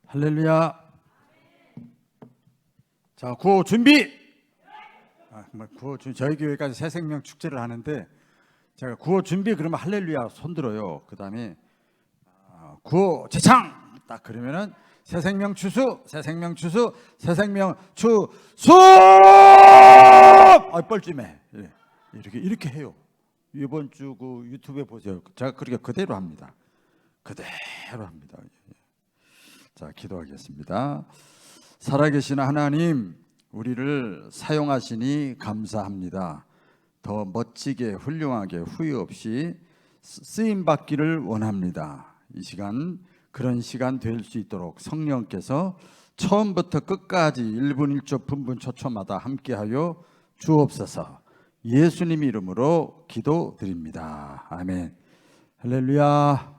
할렐루야. 자, 구호 준비. 저희 교회까지 새 생명 축제를 하는데 제가 구호 준비 그러면 할렐루야 손 들어요. 그다음에 구호 재창 딱 그러면은 새 생명 추수, 새 생명 추수, 새 생명 추수. 뻘쭘해. 이렇게 해요. 이번 주 그 유튜브에 보세요. 제가 그렇게 그대로 합니다. 그대로 합니다. 자, 기도하겠습니다. 살아계신 하나님, 우리를 사용하시니 감사합니다. 더 멋지게 훌륭하게 후회 없이 쓰임 받기를 원합니다. 이 시간 그런 시간 될 수 있도록 성령께서 처음부터 끝까지 1분 1초 분분 초초마다 함께하여 주옵소서. 예수님 이름으로 기도드립니다. 아멘. 할렐루야.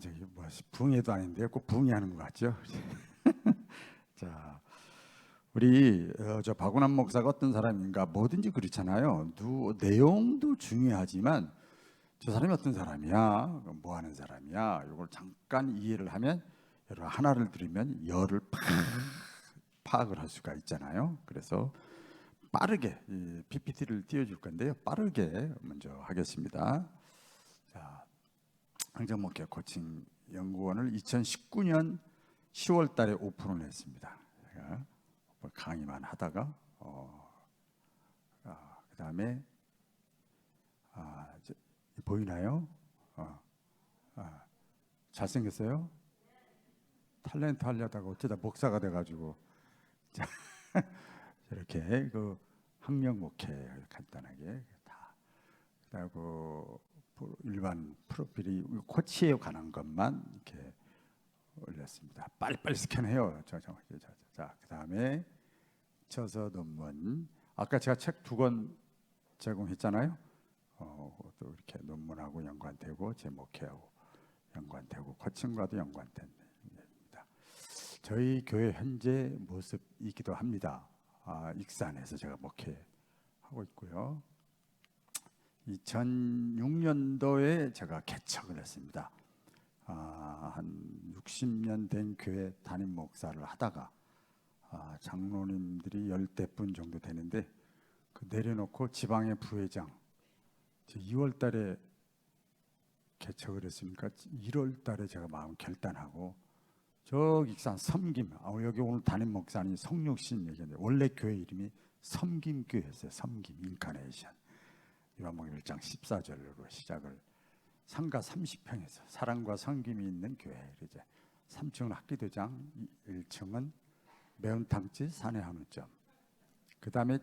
저기 뭐 붕해도 아닌데 꼭 붕해하는 것 같죠? 자, 우리 저 박운환 목사가 어떤 사람인가 뭐든지 그렇잖아요. 내용도 중요하지만 저 사람이 어떤 사람이야, 뭐 하는 사람이야, 이걸 잠깐 이해를 하면 여러분 하나를 들으면 열을 파악을 할 수가 있잖아요. 그래서 빠르게 이 PPT를 띄워줄 건데요. 빠르게 먼저 하겠습니다. 자, 항정목회 코칭 연구원을 2019년 10월 달에 오픈을 했습니다. 제가 강의만 하다가 그다음에 보이나요? 잘생겼어요? 탤런트 하려다가 어쩌다 목사가 돼가지고 이렇게 그 학령목회 간단하게 다 그리고 일반 프로필이 코치에 관한 것만 이렇게 올렸습니다. 빨리빨리 스캔해요. 자, 그다음에 저서 논문. 아까 제가 책 2권 제공했잖아요. 또 이렇게 논문하고 연관되고 제 목회하고 연관되고 코칭과도 연관됩니다. 저희 교회 현재 모습이기도 합니다. 익산에서 제가 목회하고 있고요. 2006년도에 제가 개척을 했습니다. 한 60년 된 교회 담임 목사를 하다가 장로님들이 10대분 정도 되는데 그 내려놓고 지방의 부회장 2월 달에 개척을 했으니까 1월 달에 제가 마음 결단하고 저 익산 섬김, 여기 오늘 담임 목사님 성육신 얘기했는데 원래 교회 이름이 섬김교회였어요. 섬김 인카네이션. 요한복음 1장 14절로 시작을 상가 30평에서 사랑과 섬김이 있는 교회. 이제 3층은 학기도장, 1층은 매운탕집 사내 한우점. 그 다음에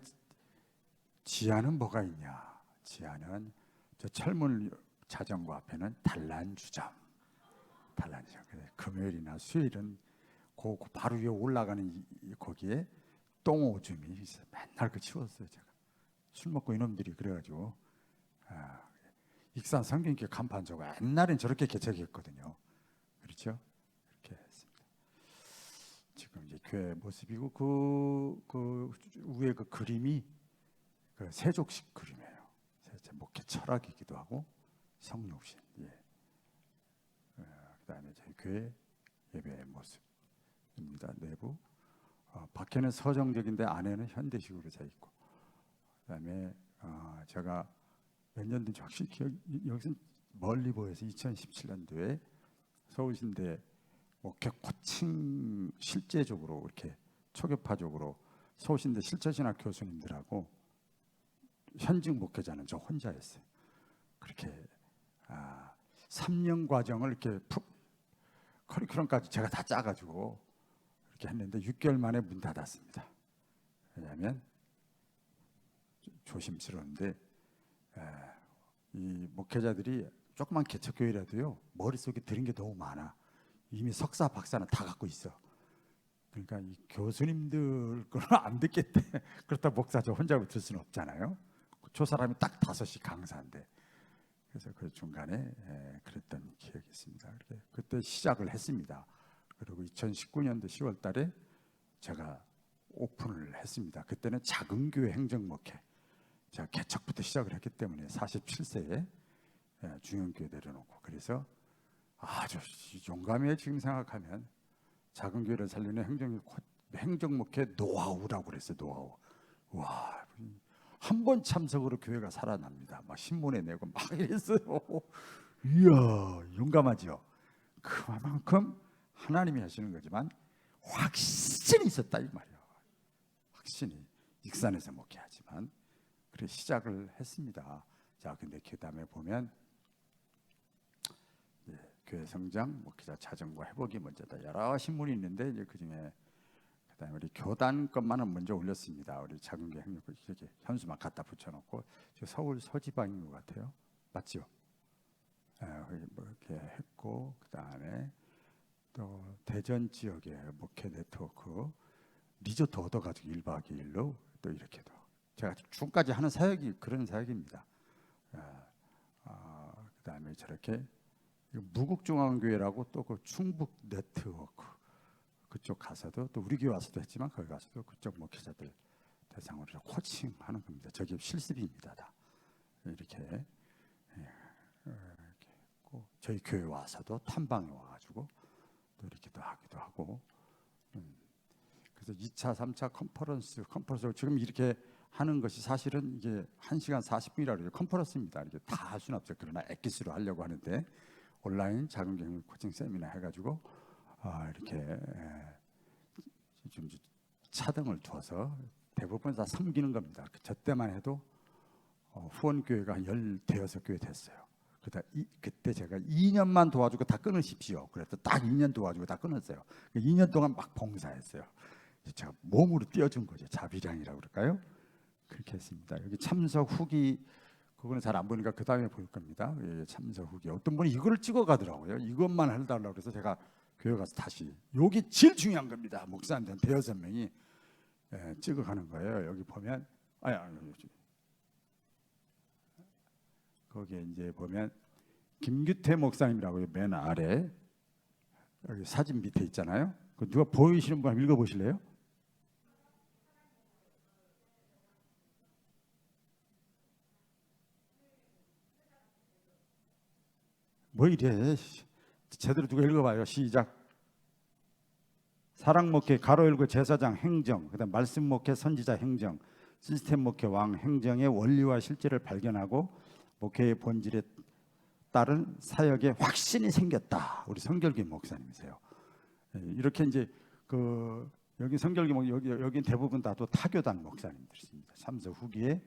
지하는 뭐가 있냐? 지하는 저 철문 자전거 앞에는 단란주점. 금요일이나 수요일은 그 바로 위에 올라가는 거기에 똥오줌이 있어요. 맨날 그 치웠어요. 제가 술 먹고 이놈들이 그래가지고 익산 성경교회 간판 저거 옛날엔 저렇게 개척했거든요. 그렇죠? 이렇게 했습니다. 지금 이제 교회 모습이고 그 위에 그 그림이 그 세족식 그림이에요. 제 목회 철학이기도 하고 성육신. 그다음에 저희 교회 예배의 모습입니다. 내부 밖에는 서정적인데 안에는 현대식으로 돼 있고. 그다음에 제가 몇 년도인지 확실히 여기서 멀리 보여서 2017년도에 서울신대 목회 코칭 실제적으로 이렇게 초교파적으로 서울신대 실제신학 교수님들하고 현직 목회자는 저 혼자였어요. 그렇게 3년 과정을 이렇게 커리큘럼까지 제가 다 짜가지고 이렇게 했는데 6개월 만에 문 닫았습니다. 왜냐하면 조심스러운데 이 목회자들이 조그만 개척교회라도요 머릿속에 들은 게 너무 많아. 이미 석사 박사는 다 갖고 있어. 그러니까 이 교수님들 거는 안 듣겠대. 그렇다 목사 저 혼자 들 수는 없잖아요. 저 사람이 딱 5시 강사인데. 그래서 그 중간에 그랬던 기억이 있습니다. 그때 시작을 했습니다. 그리고 2019년도 10월 달에 제가 오픈을 했습니다. 그때는 작은 교회 행정목회. 제가 개척부터 시작을 했기 때문에 47세에 중형교회 내려놓고 그래서 아주 용감해 지금 생각하면 작은 교회를 살리는 행정목회 노하우라고 그랬어요. 노하우. 와, 한 번 참석으로 교회가 살아납니다. 막 신문에 내고 막 이랬어요. 이야, 용감하죠. 그만큼 하나님이 하시는 거지만 확신이 있었다 이 말이에요. 확신이 익산에서 목회하지만 그래 시작을 했습니다. 자, 근데 그 다음에 보면 교회 성장, 목회자 자정과 회복이 먼저다. 여러 신문이 있는데 이제 그 중에 그다음에 우리 교단 것만은 먼저 올렸습니다. 우리 작은 게 이렇게 현수막 갖다 붙여놓고 서울 서지방인 것 같아요. 맞죠? 뭐 이렇게 했고 그다음에 또 대전 지역의 목회 네트워크 리조트 얻어가지고 1박 2일로 또 이렇게도 제가 중까지 하는 사역이 그런 사역입니다. 그다음에 저렇게 무국중앙교회라고 또 그 충북 네트워크 그쪽 가서도 또 우리 교회 와서도 했지만 거기 가서도 그쪽 목회자들 대상으로 코칭하는 겁니다. 저게 실습입니다. 다 이렇게 했고 저희 교회 와서도 탐방에 와가지고 또 이렇게도 하기도 하고 그래서 2차, 3차 컨퍼런스 지금 이렇게 하는 것이 사실은 이게 1시간 40분이라고 해요. 컨퍼런스입니다. 이렇게 다 할 수는 없어요. 그러나 엑기스로 하려고 하는데 온라인 작은 경영 코칭 세미나 해가지고 이렇게 좀 차등을 두어서 대부분 다 섬기는 겁니다. 저 때만 해도 후원교회가 한 10대여섯 교회 됐어요. 그때 제가 2년만 도와주고 다 끊으십시오. 그래서 딱 2년 도와주고 다 끊었어요. 2년 동안 막 봉사했어요. 제가 몸으로 띄워준 거죠. 자비량이라고 그럴까요? 그렇게 했습니다. 여기 참석 후기 그거는 잘 안 보니까 그 다음에 볼 겁니다. 참석 후기 어떤 분이 이거를 찍어 가더라고요. 이것만 해달라고 그래서 제가 교회 가서 다시 여기 제일 중요한 겁니다. 목사님들 대여섯 명이 찍어 가는 거예요. 여기 보면 거기에 이제 보면 김규태 목사님이라고 맨 아래 여기 사진 밑에 있잖아요. 그 누가 보이시는 분 읽어 보실래요? 뭐 이래 제대로 누가 읽어봐요. 시작. 사랑목회 가로 열고 제사장 행정, 그다음 말씀목회 선지자 행정, 시스템 목회 왕 행정의 원리와 실제를 발견하고 목회의 본질에 따른 사역에 확신이 생겼다. 우리 성결기 목사님이세요. 이렇게 이제 그 여기 성결기 여기 대부분 다 또 타교단 목사님들입니다. 참석 후기에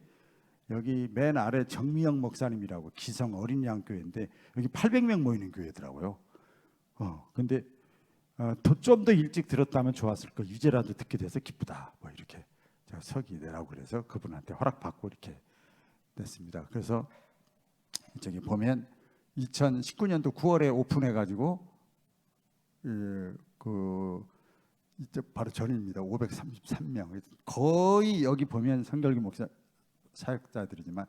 여기 맨 아래 정미영 목사님이라고 기성 어린 양 교회인데 여기 800명 모이는 교회더라고요. 근데 좀 더 일찍 들었다면 좋았을 거. 유죄라도 듣게 돼서 기쁘다. 뭐 이렇게 제가 서기 내라고 그래서 그분한테 허락받고 이렇게 됐습니다. 그래서 저기 보면 2019년도 9월에 오픈해가지고 이제 바로 전입니다. 533명. 거의 여기 보면 성결기 목사 사역자들이지만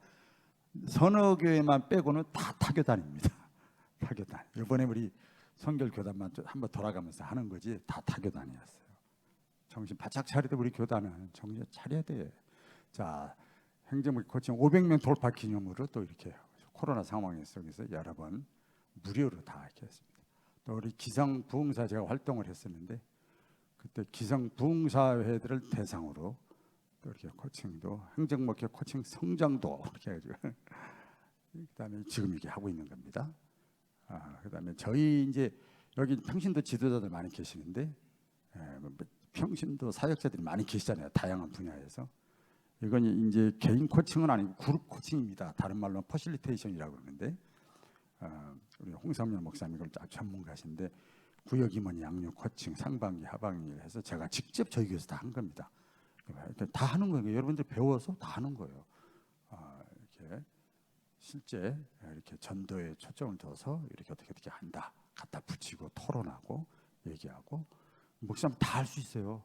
서너 교회만 빼고는 다 타교단입니다. 타교단. 이번에 우리 성결교단만 한번 돌아가면서 하는 거지 다 타교단이었어요. 정신 바짝 차리되 우리 교단은 정신 차려야 돼. 자, 행정부 코칭 500명 돌파 기념으로 또 이렇게 코로나 상황 속에서 여러 번 무료로 다 이렇게 했습니다. 또 우리 기성 부흥사 제가 활동을 했었는데 그때 기성 부흥사회들을 대상으로 또 이렇게 코칭도 행정목회 코칭 성장도 이렇게 해가지고 그다음에 지금 이렇게 하고 있는 겁니다. 그다음에 저희 이제 여기 평신도 지도자들 많이 계시는데 평신도 사역자들이 많이 계시잖아요. 다양한 분야에서 이건 이제 개인 코칭은 아니고 그룹 코칭입니다. 다른 말로 퍼실리테이션이라고 그러는데 우리 홍삼열 목사님 이걸 전문가신데 구역 임원 양육 코칭 상반기 하반기 해서 제가 직접 저희 교회에서 다 한 겁니다. 다 하는 거예요. 여러분들 배워서 다 하는 거예요. 이렇게 실제 이렇게 전도에 초점을 둬서 이렇게 어떻게 한다. 갖다 붙이고 토론하고 얘기하고 목사님 다 할 수 있어요.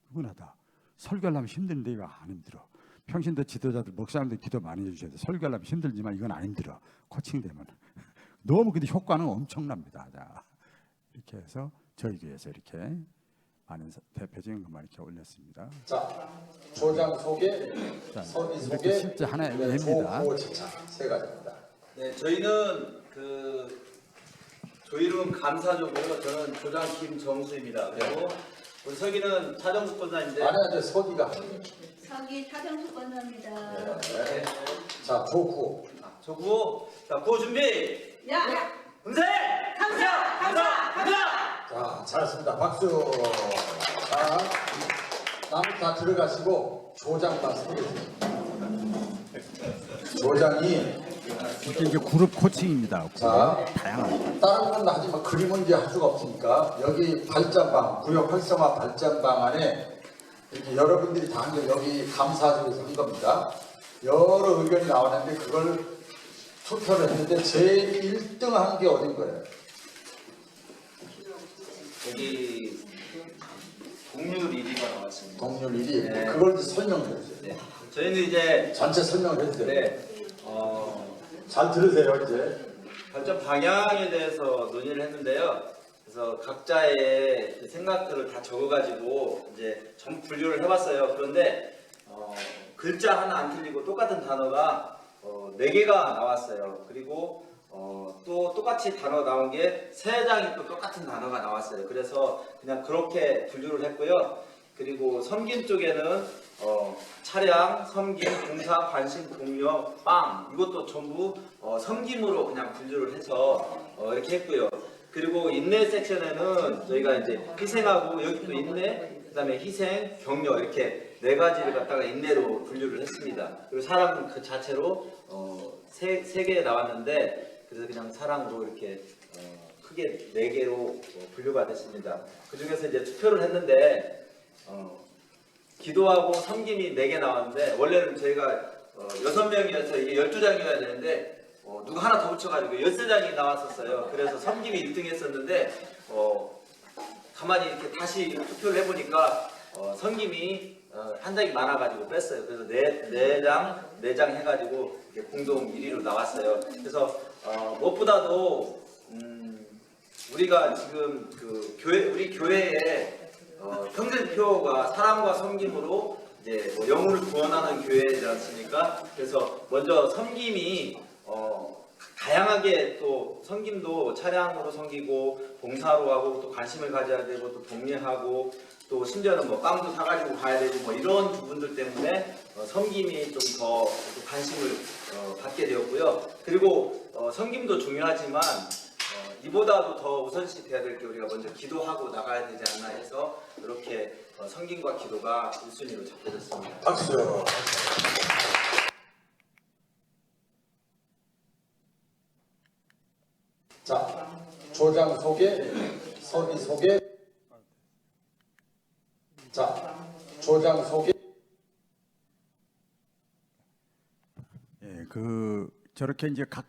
누구나 다. 설교하려면 힘든데 이거 안 힘들어. 평신도 지도자들 목사님들 기도 많이 해주셔야 돼. 설교하려면 힘들지만 이건 안 힘들어. 코칭되면 너무 근데 효과는 엄청납니다. 자, 이렇게 해서 저희 교회에서 이렇게 많은 대표적인 것만 이렇게 올렸습니다. 자, 조장 소개, 선의 소개, 실제 하나의 예입니다. 세 가지입니다. 네, 저희는 그 조이름 감사조고요. 저는 조장 김정수입니다. 그리고 우리 서기는 차정숙 권사인데. 아니, 이제 서기가. 서기 타정수 권사입니다. 네. 자, 조구. 조구. 자, 구호 준비. 야! 음세. 감사. 자, 잘했습니다. 박수. 자, 다음 다 들어가시고 조장만 서계세요. 조장이 이게 이제 그룹 코칭입니다. 자, 다양한. 다른 건 하지만 그림은 이제 할 수가 없으니까 여기 발전방, 구역 활성화 발전방 안에 이렇게 여러분들이 다 한 게 여기 감사절에서 한 겁니다. 여러 의견이 나왔는데 그걸 투표를 했는데 제일 1등 한 게 어딘 거예요? 여기 동률 1위가 나왔습니다. 동률 1위. 네. 그걸 이제 설명해 주세요. 네. 저희는 이제 전체 설명을 해주세요. 네. 잘 들으세요 이제. 발전 방향에 대해서 논의를 했는데요. 그래서 각자의 생각들을 다 적어가지고 이제 전부 분류를 해봤어요. 그런데 글자 하나 안 틀리고 똑같은 단어가 4개가 나왔어요. 그리고 또 똑같이 단어 나온 게 3장이 또 똑같은 단어가 나왔어요. 그래서 그냥 그렇게 분류를 했고요. 그리고 섬김 쪽에는 차량, 섬김, 봉사, 관심, 공여, 빵 이것도 전부 섬김으로 그냥 분류를 해서 이렇게 했고요. 그리고 인내 섹션에는 저희가 이제 희생하고 여기 또 인내, 그다음에 희생, 격려 이렇게 4가지를 갖다가 인내로 분류를 했습니다. 그리고 사랑은 그 자체로 세 개 나왔는데 그래서 그냥 사랑으로 이렇게 크게 4개로 분류가 됐습니다. 그 중에서 이제 투표를 했는데 기도하고 섬김이 4개 나왔는데 원래는 저희가 6명이어서 이게 12장이어야 되는데 누가 하나 더 붙여가지고 13장이 나왔었어요. 그래서 섬김이 1등 했었는데 가만히 이렇게 다시 투표를 해보니까 섬김이 한 장이 많아가지고 뺐어요. 그래서 4장 해가지고 이렇게 공동 1위로 나왔어요. 그래서 무엇보다도 우리가 지금 우리 교회에 평생표가 사랑과 섬김으로 이제 뭐 영혼을 구원하는 교회지 않습니까? 그래서 먼저 섬김이 다양하게 또 섬김도 차량으로 섬기고 봉사로 하고 또 관심을 가져야 되고 또 독려하고 또 심지어는 뭐 빵도 사가지고 가야 되고 뭐 이런 부분들 때문에 섬김이 좀 더 관심을 받게 되었고요. 그리고 섬김도 중요하지만 이보다도 더 우선시 돼야 될 게 우리가 먼저 기도하고 나가야 되지 않나 해서 이렇게 섬김과 기도가 1순위로 잡혀졌습니다. 박수. 자, 조장 소개, 서기 소개. 자, 조장 소개. 예, 저렇게 이제 각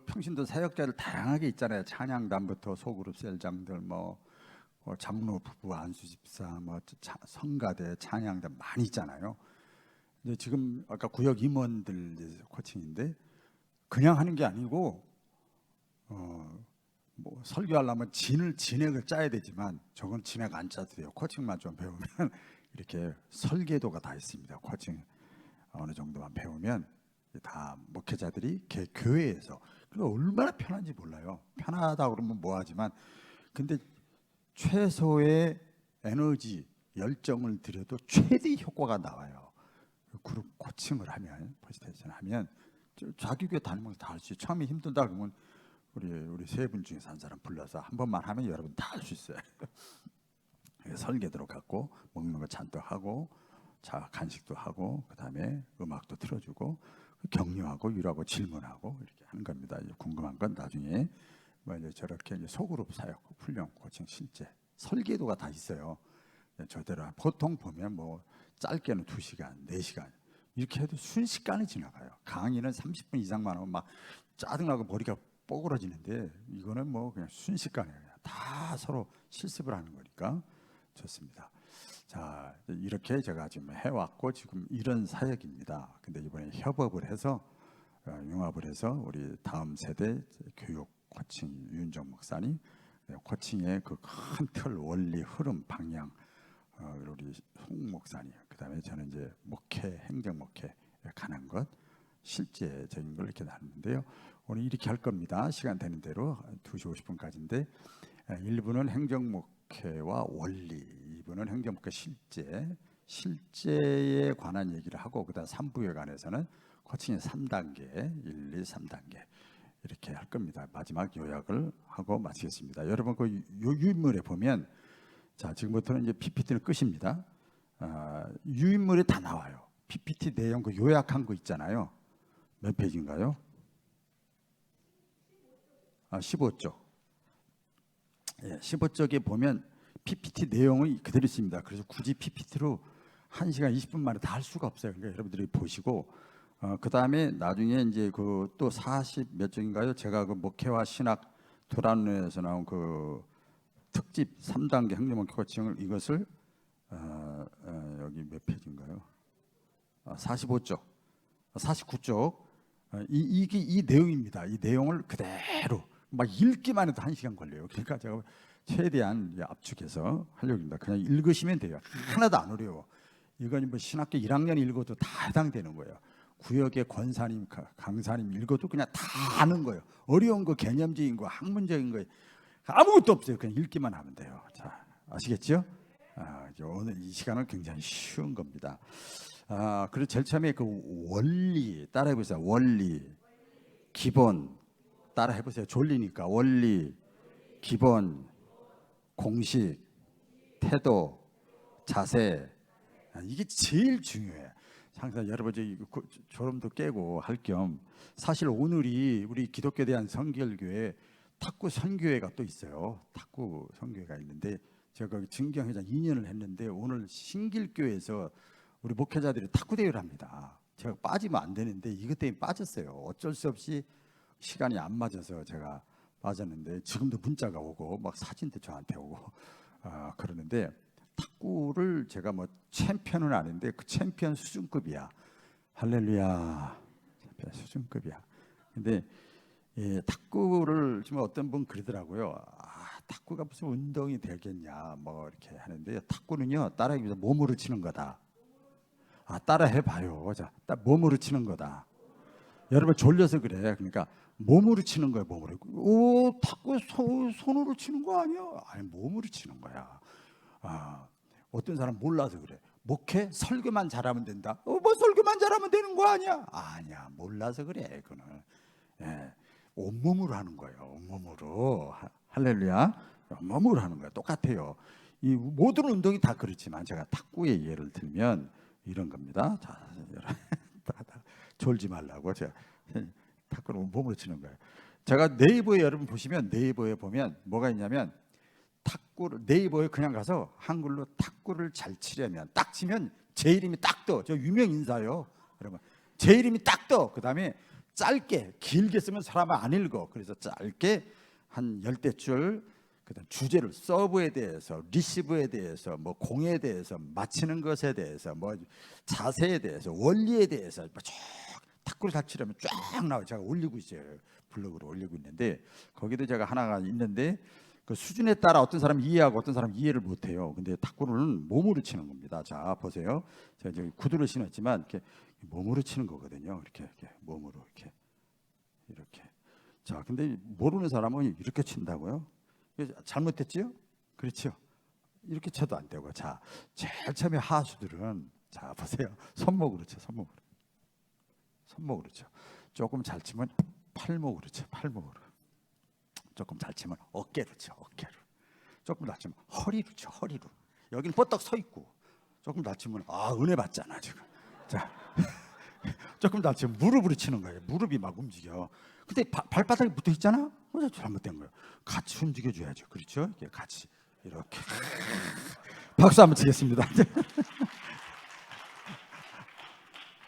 평신도 사역자들 다양하게 있잖아요. 찬양단부터 소그룹 셀장들 장로 부부 안수집사 성가대 찬양단 많이 있잖아요. 근데 지금 아까 구역 임원들 이제 코칭인데 그냥 하는 게 아니고 설교하려면 진액을 짜야 되지만 저건 진액 안 짜도 돼요. 코칭만 좀 배우면 이렇게 설계도가 다 있습니다. 코칭 어느 정도만 배우면 다 목회자들이 교회에서 얼마나 편한지 몰라요. 편하다 그러면 뭐하지만 근데 최소의 에너지 열정을 들여도 최대 효과가 나와요. 그룹 코칭을 하면 퍼지테이션 하면 자기 교회 다니면서 다 할 수 있어요. 처음에 힘들다 그러면 우리 3분 중에서 한 사람 불러서 한 번만 하면 여러분 다 할 수 있어요. 설계도록 갖고 먹는 거 잔뜩 하고 간식도 하고 그다음에 음악도 틀어주고 격려하고 위로하고 질문하고 이렇게 하는 겁니다. 궁금한 건 나중에 이제 저렇게 이제 소그룹 사역, 훈련, 코칭 실제 설계도가 다 있어요. 저대로 보통 보면 짧게는 2시간, 4시간 이렇게 해도 순식간에 지나가요. 강의는 30분 이상만 하면 막 짜증나고 머리가 뽀그러지는데 이거는 그냥 순식간에 다 서로 실습을 하는 거니까 좋습니다. 자, 이렇게 제가 지금 해왔고 지금 이런 사역입니다. 근데 이번에 협업을 해서 융합을 해서 우리 다음 세대 교육 코칭 유윤정 목사님 코칭의 그 큰 틀 원리 흐름 방향 우리 송 목사님 그다음에 저는 이제 목회 행정 목회 가는 것 실제적인 걸 이렇게 나누는데요. 오늘 이렇게 할 겁니다. 시간 되는 대로 2시 50분까지인데 1부는 행정목회와 원리, 2부는 행정목회 실제에 관한 얘기를 하고 그다음 3부에 관해서는 코칭의 3단계, 1, 2, 3단계 이렇게 할 겁니다. 마지막 요약을 하고 마치겠습니다. 여러분 그 유인물에 보면 자 지금부터는 이제 PPT는 끝입니다. 유인물에 다 나와요. PPT 내용 그 요약한 거 있잖아요. 몇 페이지인가요? 15쪽. 예, 15쪽에 보면 PPT 내용이 그대로 있습니다. 그래서 굳이 PPT로 1시간 20분 만에 다 할 수가 없어요. 그러니까 여러분들이 보시고 그 다음에 나중에 이제 그 또 40 몇 쪽인가요? 제가 그 목회와 신학 도란에서 나온 그 특집 3단계 행정목회 코칭을 이것을 여기 몇 페이지인가요? 45쪽, 49쪽 이게 이 내용입니다. 이 내용을 그대로 막 읽기만 해도 1시간 걸려요. 그러니까 제가 최대한 압축해서 하려고 합니다. 그냥 읽으시면 돼요. 하나도 안 어려워. 이건 뭐 신학교 1학년 읽어도 다 해당되는 거예요. 구역의 권사님, 강사님 읽어도 그냥 다 아는 거예요. 어려운 거, 개념적인 거, 학문적인 거 아무것도 없어요. 그냥 읽기만 하면 돼요. 자, 아시겠죠? 오늘 이 시간은 굉장히 쉬운 겁니다. 그리고 제일 처음에 그 원리 따라해 보세요. 원리, 기본 따라해 보세요. 졸리니까 원리, 기본, 공식, 태도, 자세 이게 제일 중요해요. 항상 여러분 졸음도 깨고 할 겸 사실 오늘이 우리 기독교에 대한 성결교회 탁구 선교회가 또 있어요. 탁구 선교회가 있는데 제가 증경회장 2년을 했는데 오늘 신길교회에서 우리 목회자들이 탁구 대회를 합니다. 제가 빠지면 안 되는데 이것 때문에 빠졌어요. 어쩔 수 없이 시간이 안 맞아서 제가 빠졌는데 지금도 문자가 오고 막 사진도 저한테 오고 그러는데 탁구를 제가 뭐 챔피언은 아닌데 그 챔피언 수준급이야. 할렐루야. 챔피언 수준급이야. 근데 탁구를 지금 어떤 분 그러더라고요. 탁구가 무슨 운동이 되겠냐 뭐 이렇게 하는데 탁구는요 따라하기 위해서 몸으로 치는 거다. 따라해 봐요. 자, 몸으로 치는 거다. 여러분 졸려서 그래. 그러니까 몸으로 치는 거야. 몸으로. 탁구 손으로 치는 거 아니야? 아니 몸으로 치는 거야. 어떤 사람 몰라서 그래. 목회 설교만 잘하면 된다. 뭐 설교만 잘하면 되는 거 아니야? 아니야. 몰라서 그래. 그거는 온몸으로 하는 거예요. 온몸으로. 할렐루야. 온몸으로 하는 거야. 똑같아요. 이 모든 운동이 다 그렇지만 제가 탁구의 예를 들면 이런 겁니다. 자, 졸지 말라고 제가 탁구를 온몸으로 치는 거예요. 제가 네이버에 여러분 보시면 네이버에 보면 뭐가 있냐면 탁구를 네이버에 그냥 가서 한글로 탁구를 잘 치려면 딱 치면 제 이름이 딱 떠. 저 유명 인사요. 여러분 제 이름이 딱 떠. 그다음에 짧게 길게 쓰면 사람은 안 읽어. 그래서 짧게 한 10대줄 그다음 주제를 서브에 대해서 리시브에 대해서 뭐 공에 대해서 맞히는 것에 대해서 뭐 자세에 대해서 원리에 대해서 뭐 쭉 탁구를 잘 치려면 쫙 나와요. 제가 올리고 있어요. 블로그로 올리고 있는데 거기도 제가 하나가 있는데 그 수준에 따라 어떤 사람 이해하고 어떤 사람 이해를 못해요. 근데 탁구는 몸으로 치는 겁니다. 자 보세요. 제가 이제 구두를 신었지만 이렇게 몸으로 치는 거거든요. 이렇게 몸으로 이렇게. 자 근데 모르는 사람은 이렇게 친다고요? 잘못했지요? 그렇죠. 이렇게 쳐도 안 되고. 자 제일 처음에 하수들은 자 보세요. 손목으로 쳐. 손목으로 쳐. 조금 잘 치면 팔목으로 쳐. 팔목으로. 조금 잘 치면 어깨로 쳐. 어깨로. 조금 잘 치면 허리로 쳐. 허리로. 여기는 뻗떡 서 있고. 조금 잘 치면 은혜 받잖아 지금. 자 조금 잘 치면 무릎으로 치는 거예요. 무릎이 막 움직여. 근데 발바닥이 붙어 있잖아. 잘못된 거예요. 같이 움직여줘야죠. 그렇죠? 이렇게 같이 이렇게. 박수 한번 치겠습니다.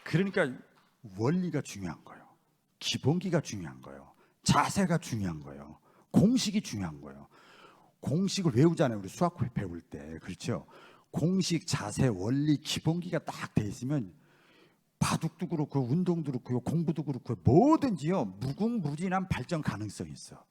그러니까 원리가 중요한 거예요. 기본기가 중요한 거예요. 자세가 중요한 거예요. 공식이 중요한 거예요. 공식을 외우잖아요. 우리 수학 배울 때. 그렇죠? 공식, 자세, 원리, 기본기가 딱 돼 있으면 바둑도 그렇고 운동도 그렇고 공부도 그렇고 뭐든지요. 무궁무진한 발전 가능성이 있어.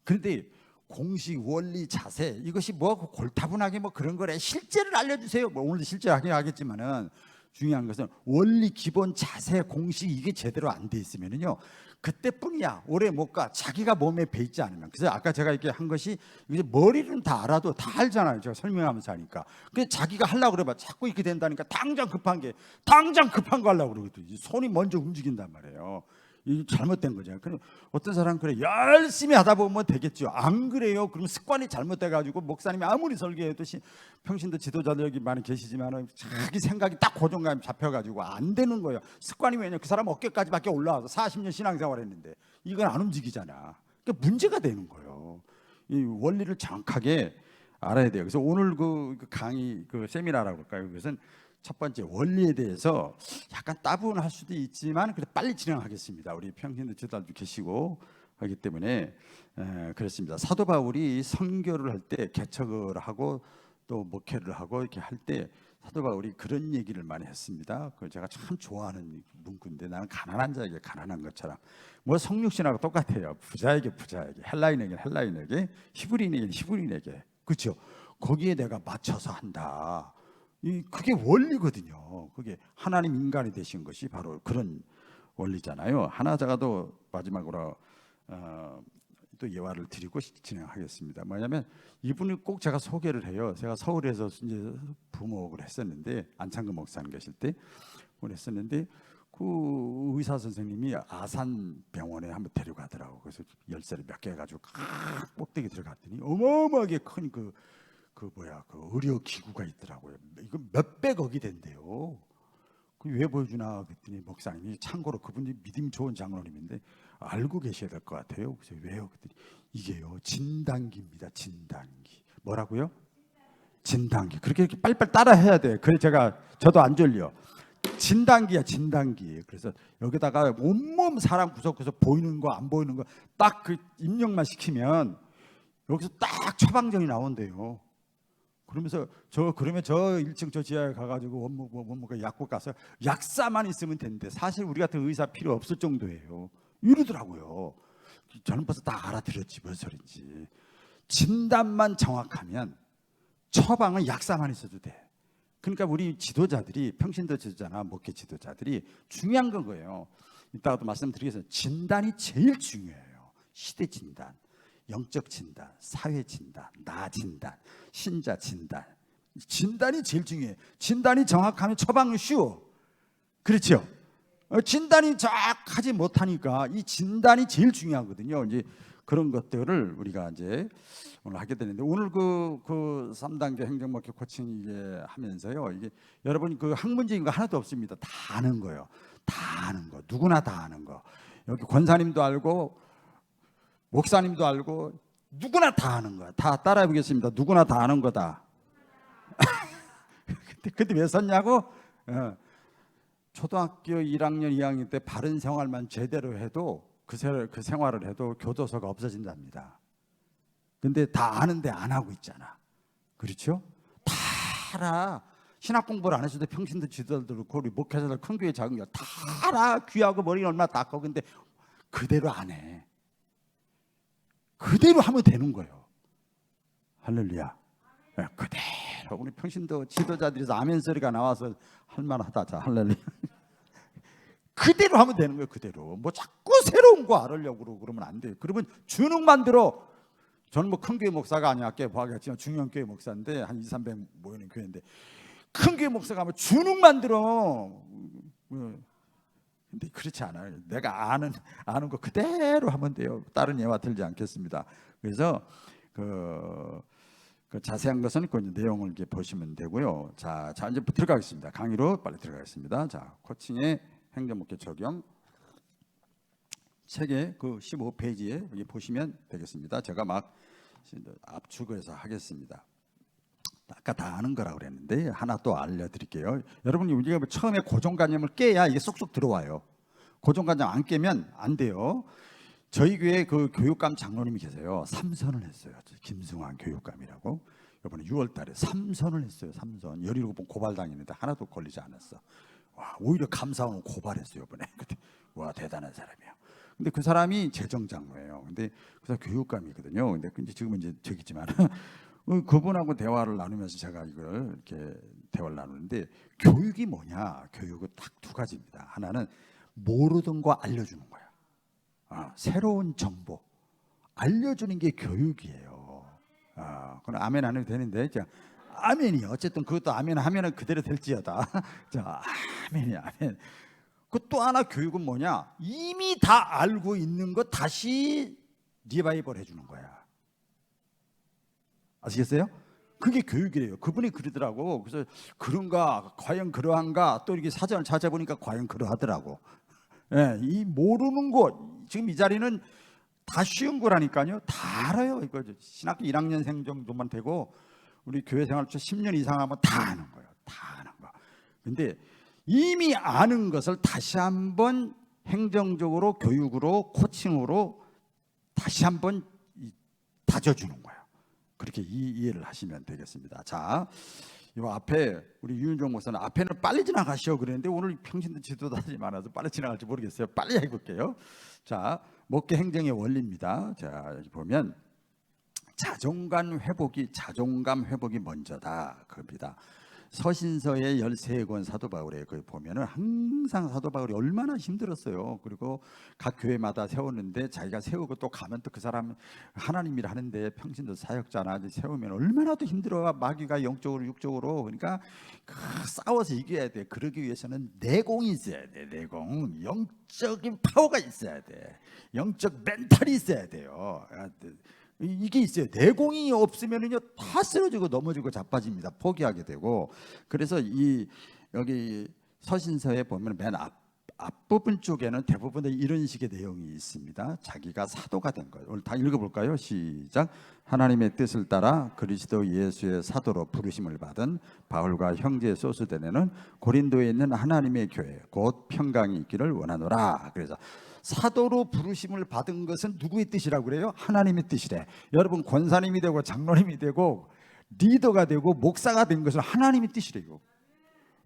그런데 공식, 원리, 자세 이것이 뭐 골타분하게 뭐 그런 거래. 실제를 알려주세요. 뭐 오늘도 실제 하긴 하겠지만은 중요한 것은 원리, 기본, 자세, 공식 이게 제대로 안 돼 있으면은요 그때뿐이야. 오래 못 가. 자기가 몸에 배 있지 않으면. 그래서 아까 제가 이렇게 한 것이 이제 머리는 다 알아도 다 알잖아요. 제가 설명하면서 하니까. 근데 자기가 하려고 그래봐. 자꾸 이렇게 된다니까 당장 급한 거 하려고 그러거든요. 손이 먼저 움직인단 말이에요. 이 잘못된 거죠. 그래 어떤 사람 그래 열심히 하다 보면 되겠죠. 안 그래요? 그럼 습관이 잘못돼가지고 목사님이 아무리 설교해도 평신도 지도자들 여기 많이 계시지만 자기 생각이 딱 고정감이 잡혀가지고 안 되는 거예요. 습관이 왜냐? 그 사람 어깨까지밖에 올라와서 40년 신앙생활했는데 이건 안 움직이잖아. 그러니까 문제가 되는 거예요. 이 원리를 정확하게 알아야 돼요. 그래서 오늘 그 강의 그 세미나라고 할까요? 그것은 첫 번째 원리에 대해서 약간 따분할 수도 있지만 그래 빨리 진행하겠습니다. 우리 평신도 지도자도 계시고 하기 때문에 그렇습니다. 사도 바울이 선교를 할 때 개척을 하고 또 목회를 하고 이렇게 할 때 사도 바울이 그런 얘기를 많이 했습니다. 그 제가 참 좋아하는 문구인데 나는 가난한 자에게 가난한 것처럼 뭐 성육신하고 똑같아요. 부자에게 헬라인에게 히브리인에게 그렇죠. 거기에 내가 맞춰서 한다. 그게 원리거든요. 그게 하나님 인간이 되신 것이 바로 그런 원리잖아요. 하나 제가도 마지막으로 또 예화를 드리고 진행하겠습니다. 뭐냐면 이분을 꼭 제가 소개를 해요. 제가 서울에서 이제 부목을 했었는데 안창근 목사님 계실 때 했었는데 그 의사 선생님이 아산 병원에 한번 데려가더라고. 그래서 열쇠를 몇 개 해가지고 꼭대기 들어갔더니 어마어마하게 큰 그 의료 기구가 있더라고요. 이거 몇백억이 된대요. 그 왜 보여주나 그랬더니 목사님이 참고로 그분이 믿음 좋은 장로님인데 알고 계셔야 될 것 같아요. 그래서 왜요? 그랬더니 이게요 진단기입니다. 진단기. 뭐라고요? 진단기. 그렇게 이렇게 빨리빨리 따라 해야 돼. 그래 저도 안 졸려. 진단기야 진단기. 그래서 여기다가 온몸 사람 구석구석 보이는 거 안 보이는 거 딱 그 입력만 시키면 여기서 딱 처방전이 나온대요. 그러면서 그러면 저 1층 저 지하에 가가지고 원무가 약국 가서 약사만 있으면 되는데 사실 우리 같은 의사 필요 없을 정도예요. 이러더라고요. 저는 벌써 다 알아들었지 무슨 소린지. 진단만 정확하면 처방은 약사만 있어도 돼. 그러니까 우리 지도자들이 평신도 지도자나 목회 지도자들이 중요한 건 거예요. 이따가도 말씀드리겠습니다. 진단이 제일 중요해요. 시대 진단. 영적 진단, 사회 진단, 나 진단, 신자 진단. 진단이 제일 중요해. 진단이 정확하면 처방은 쉬워. 그렇죠? 진단이 정확하지 못하니까 이 진단이 제일 중요하거든요. 이제 그런 것들을 우리가 이제 오늘 하게 되는데 오늘 그 3단계 행정목회 코칭 이게 하면서요. 이게 여러분 그 학문적인 거 하나도 없습니다. 다 아는 거예요. 다 아는 거. 누구나 다 아는 거. 여기 권사님도 알고 목사님도 알고 누구나 다 아는 거야. 다 따라해 보겠습니다. 누구나 다 아는 거다. 근데 왜 썼냐고? 초등학교 1학년, 2학년 때 바른 생활만 제대로 해도 그 생활을 해도 교도소가 없어진답니다. 근데 다 아는데 안 하고 있잖아. 그렇죠? 다 알아. 신학 공부를 안 해서도 평신도 지도자들 그렇고 우리 목회자들 큰 교회 작은 교회 다 알아. 귀하고 머리는 얼마나 닦고 근데 그대로 안 해. 그대로 하면 되는 거예요. 할렐루야. 그대로 우리 평신도 지도자들에서 아멘 소리가 나와서 할만하다. 자, 할렐루야. 그대로 하면 되는 거예요. 그대로. 뭐 자꾸 새로운 거 알으려고 그러면 안 돼요. 그러면 주눅만 들어. 저는 뭐 큰 교회 목사가 아니야. 아까 보았지만 중형 교회 목사인데 한 200~300 모이는 교회인데 큰 교회 목사가 하면 주눅만 들어. 근데 그렇지 않아요. 내가 아는 거 그대로 하면 돼요. 다른 예화 들지 않겠습니다. 그래서 그 자세한 것은 그 내용을 이렇게 보시면 되고요. 자 이제 들어가겠습니다. 강의로 빨리 들어가겠습니다. 자 코칭의 행정목회 적용 책의 그 15페이지에 여기 보시면 되겠습니다. 제가 막 압축을 해서 하겠습니다. 아까 다 아는 거라고 그랬는데 하나 또 알려드릴게요. 여러분이 우리가 처음에 고정관념을 깨야 이게 쏙쏙 들어와요. 고정관념 안 깨면 안 돼요. 저희 교회 그 교육감 장로님이 계세요. 3선을 했어요. 김승환 교육감이라고. 이번에 6월달에 3선을 했어요. 3선 17번 고발당했는데 하나도 걸리지 않았어. 와, 오히려 감사원 고발했어요. 이번에. 와 대단한 사람이에요. 근데 그 사람이 재정장로예요. 근데 그 사람 교육감이거든요. 근데 지금은 이제 저기지만. 그분하고 대화를 나누면서 제가 이걸 이렇게 대화를 나누는데 교육이 뭐냐? 교육은 딱 두 가지입니다. 하나는 모르던 거 알려주는 거야. 새로운 정보 알려주는 게 교육이에요. 그럼 아멘 안 해도 되는데, 자, 아멘이 어쨌든 그것도 아멘 하면은 그대로 될지어다. 자, 아멘이 아멘. 그 또 하나 교육은 뭐냐? 이미 다 알고 있는 거 다시 리바이벌 해주는 거야. 아시겠어요? 그게 교육이래요. 그분이 그러더라고. 그래서 그런가, 과연 그러한가, 또 이렇게 사전을 찾아보니까 과연 그러하더라고. 예, 이 모르는 거, 지금 이 자리는 다 쉬운 거라니까요. 다 알아요. 이거 신학교 1학년생 정도만 되고 우리 교회 생활 10년 이상 하면 다 아는 거예요. 다 아는 거. 근데 이미 아는 것을 다시 한번 행정적으로, 교육으로, 코칭으로 다시 한번 다져주는 거예요. 그렇게 이해를 하시면 되겠습니다. 자, 이 앞에 우리 유윤종 목사는 앞에는 빨리 지나가시오 그랬는데 오늘 평신도 지도자들이 많아서 빨리 지나갈지 모르겠어요. 빨리 해볼게요. 자, 목회 행정의 원리입니다. 자, 여기 보면 자존감 회복이 먼저다. 그겁니다. 서신서의 13권 사도 바울에 거기 보면은 항상 사도 바울이 얼마나 힘들었어요. 그리고 각 교회마다 세웠는데 자기가 세우고 또 가면 또 그 사람 하나님이라 하는데 평신도 사역자나 세우면 얼마나 또 힘들어. 마귀가 영적으로 육적으로. 그러니까 싸워서 이겨야 돼. 그러기 위해서는 내공이 있어야 돼. 내공, 영적인 파워가 있어야 돼. 영적 멘탈이 있어야 돼요. 이게 있어요. 내공이 없으면은요 다 쓰러지고 넘어지고 자빠집니다. 포기하게 되고. 그래서 여기 서신서에 보면 맨 앞부분 쪽에는 대부분 이런 식의 내용이 있습니다. 자기가 사도가 된 거예요. 오늘 다 읽어볼까요? 시작. 하나님의 뜻을 따라 그리스도 예수의 사도로 부르심을 받은 바울과 형제 소스데네는 고린도에 있는 하나님의 교회 곧 평강이 있기를 원하노라. 그래서 사도로 부르심을 받은 것은 누구의 뜻이라고 그래요? 하나님의 뜻이래. 여러분 권사님이 되고 장로님이 되고 리더가 되고 목사가 된 것은 하나님의 뜻이래요.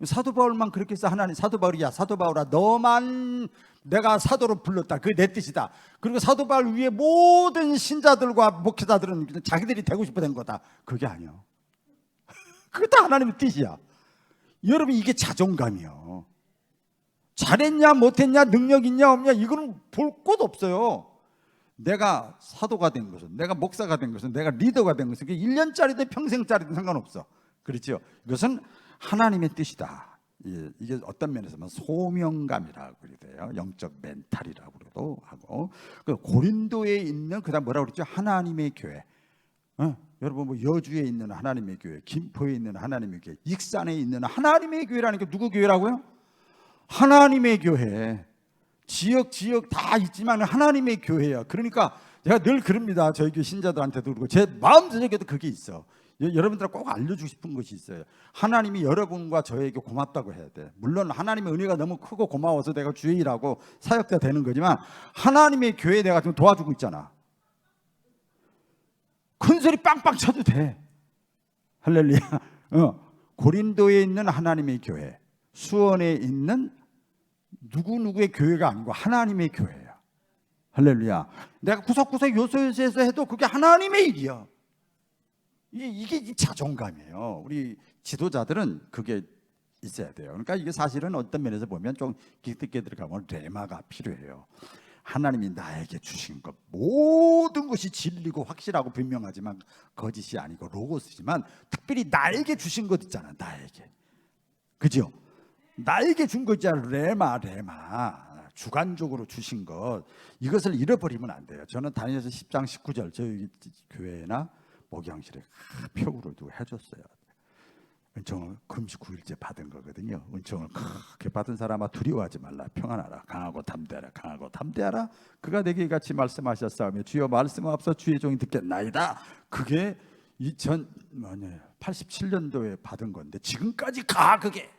사도 바울만 그렇게 해서 하나님 사도 바울이야 사도 바울아 너만 내가 사도로 불렀다. 그게 내 뜻이다. 그리고 사도 바울 위에 모든 신자들과 목회자들은 자기들이 되고 싶어 된 거다. 그게 아니야. 그게 다 하나님의 뜻이야. 여러분 이게 자존감이요. 잘했냐 못했냐 능력 있냐 없냐 이거는 볼 곳 없어요. 내가 사도가 된 것은 내가 목사가 된 것은 내가 리더가 된 것은 1년짜리든 평생짜리든 상관없어. 그렇죠? 이것은 하나님의 뜻이다. 이게 어떤 면에서 보면 소명감이라고 그래요. 영적 멘탈이라고도 하고. 고린도에 있는 그다음 뭐라고 그랬죠? 하나님의 교회. 여러분 뭐 여주에 있는 하나님의 교회, 김포에 있는 하나님의 교회, 익산에 있는 하나님의 교회라는 게 누구 교회라고요? 하나님의 교회. 지역 다 있지만 하나님의 교회야. 그러니까 제가 늘 그럽니다. 저희 교회 신자들한테도 그러고 제 마음속에도 그게 있어. 여러분들 꼭 알려주고 싶은 것이 있어요. 하나님이 여러분과 저에게 고맙다고 해야 돼. 물론 하나님의 은혜가 너무 크고 고마워서 내가 주의 일하고 사역자 되는 거지만 하나님의 교회에 내가 지금 도와주고 있잖아. 큰 소리 빵빵 쳐도 돼. 할렐루야. 고린도에 있는 하나님의 교회, 수원에 있는 누구누구의 교회가 아니고 하나님의 교회야. 할렐루야. 내가 구석구석 요소에서 해도 그게 하나님의 일이야. 이게 자존감이에요. 우리 지도자들은 그게 있어야 돼요. 그러니까 이게 사실은 어떤 면에서 보면 좀 깊게 들어가면 레마가 필요해요. 하나님이 나에게 주신 것 모든 것이 진리고 확실하고 분명하지만 거짓이 아니고 로고스지만 특별히 나에게 주신 것 있잖아. 나에게. 그죠? 나에게 준 거 있잖아. 레마 주관적으로 주신 것 이것을 잃어버리면 안 돼요. 저는 다니엘서 10장 19절 저희 교회나 목양실에 표구를 두고 해줬어요. 은총을 금식 9일째 받은 거거든요. 은총을 크게 받은 사람아 두려워하지 말라. 평안하라. 강하고 담대하라. 강하고 담대하라. 그가 내게 같이 말씀하셨사오며 주여 말씀하옵소 주의 종이 듣겠나이다. 그게 87년도에 받은 건데 지금까지 그게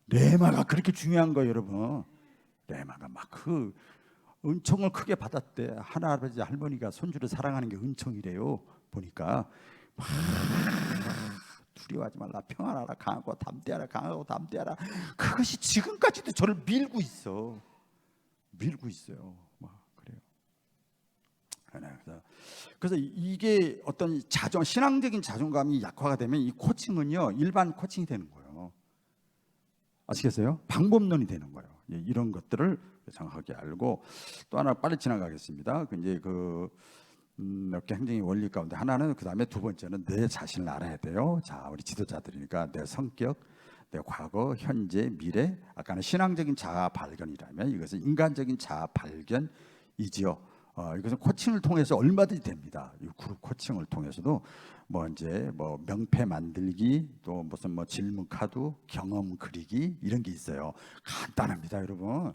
레마가 그렇게 중요한 거예요. 여러분 레마가 막 그 은총을 크게 받았대. 할아버지 할머니가 손주를 사랑하는 게 은총이래요. 보니까 두려워하지 말라. 평안하라. 강하고 담대하라. 강하고 담대하라. 그것이 지금까지도 저를 밀고 있어요. 막 그래요. 그래서 이게 어떤 신앙적인 자존감이 약화가 되면 이 코칭은요 일반 코칭이 되는 거예요. 아시겠어요? 방법론이 되는 거예요. 이런 것들을 정확하게 알고 또 하나 빨리 지나가겠습니다. 이제 몇 개 행정의 원리 가운데 하나는 그다음에 두 번째는 내 자신을 알아야 돼요. 자, 우리 지도자들이니까 내 성격, 내 과거, 현재, 미래. 아까는 신앙적인 자아 발견이라면 이것은 인간적인 자아 발견이지요. 이것은 코칭을 통해서 얼마든지 됩니다. 이 그룹 코칭을 통해서도 이제 명패 만들기, 또 무슨 질문 카드, 경험 그리기 이런 게 있어요. 간단합니다, 여러분.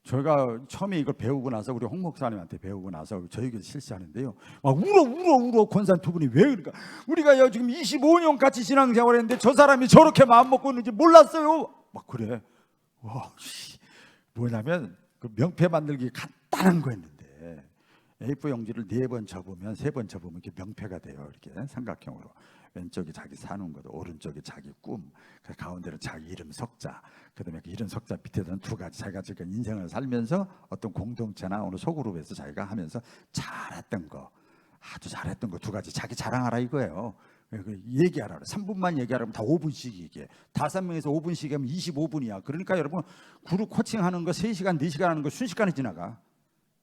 저희가 처음에 이걸 배우고 나서 우리 홍 목사님한테 배우고 나서 저희가 실시하는데요. 막 울어 권사님 두 분이 왜 그러니까 우리가 지금 25년 같이 신앙생활했는데 저 사람이 저렇게 마음 먹고 있는지 몰랐어요. 막 그래. 와, 뭐냐면 그 명패 만들기 간단한 거였는데 A4 용지를 4번 접으면 3번 접으면 이렇게 명패가 돼요. 이렇게 삼각형으로. 왼쪽이 자기 사는 것, 오른쪽이 자기 꿈, 그 가운데로 자기 이름 석자, 그다음에 그 이름 석자 밑에는 두 가지 자기가 지금 인생을 살면서 어떤 공동체나 어느 소그룹에서 자기가 하면서 잘했던 거, 아주 잘했던 거 두 가지 자기 자랑하라 이거예요. 얘기하라. 3분만 얘기하라면 다 5분씩 얘기해. 5명에서 5분씩 하면 25분이야. 그러니까 여러분 그룹 코칭하는 거 3시간, 4시간 하는 거 순식간에 지나가.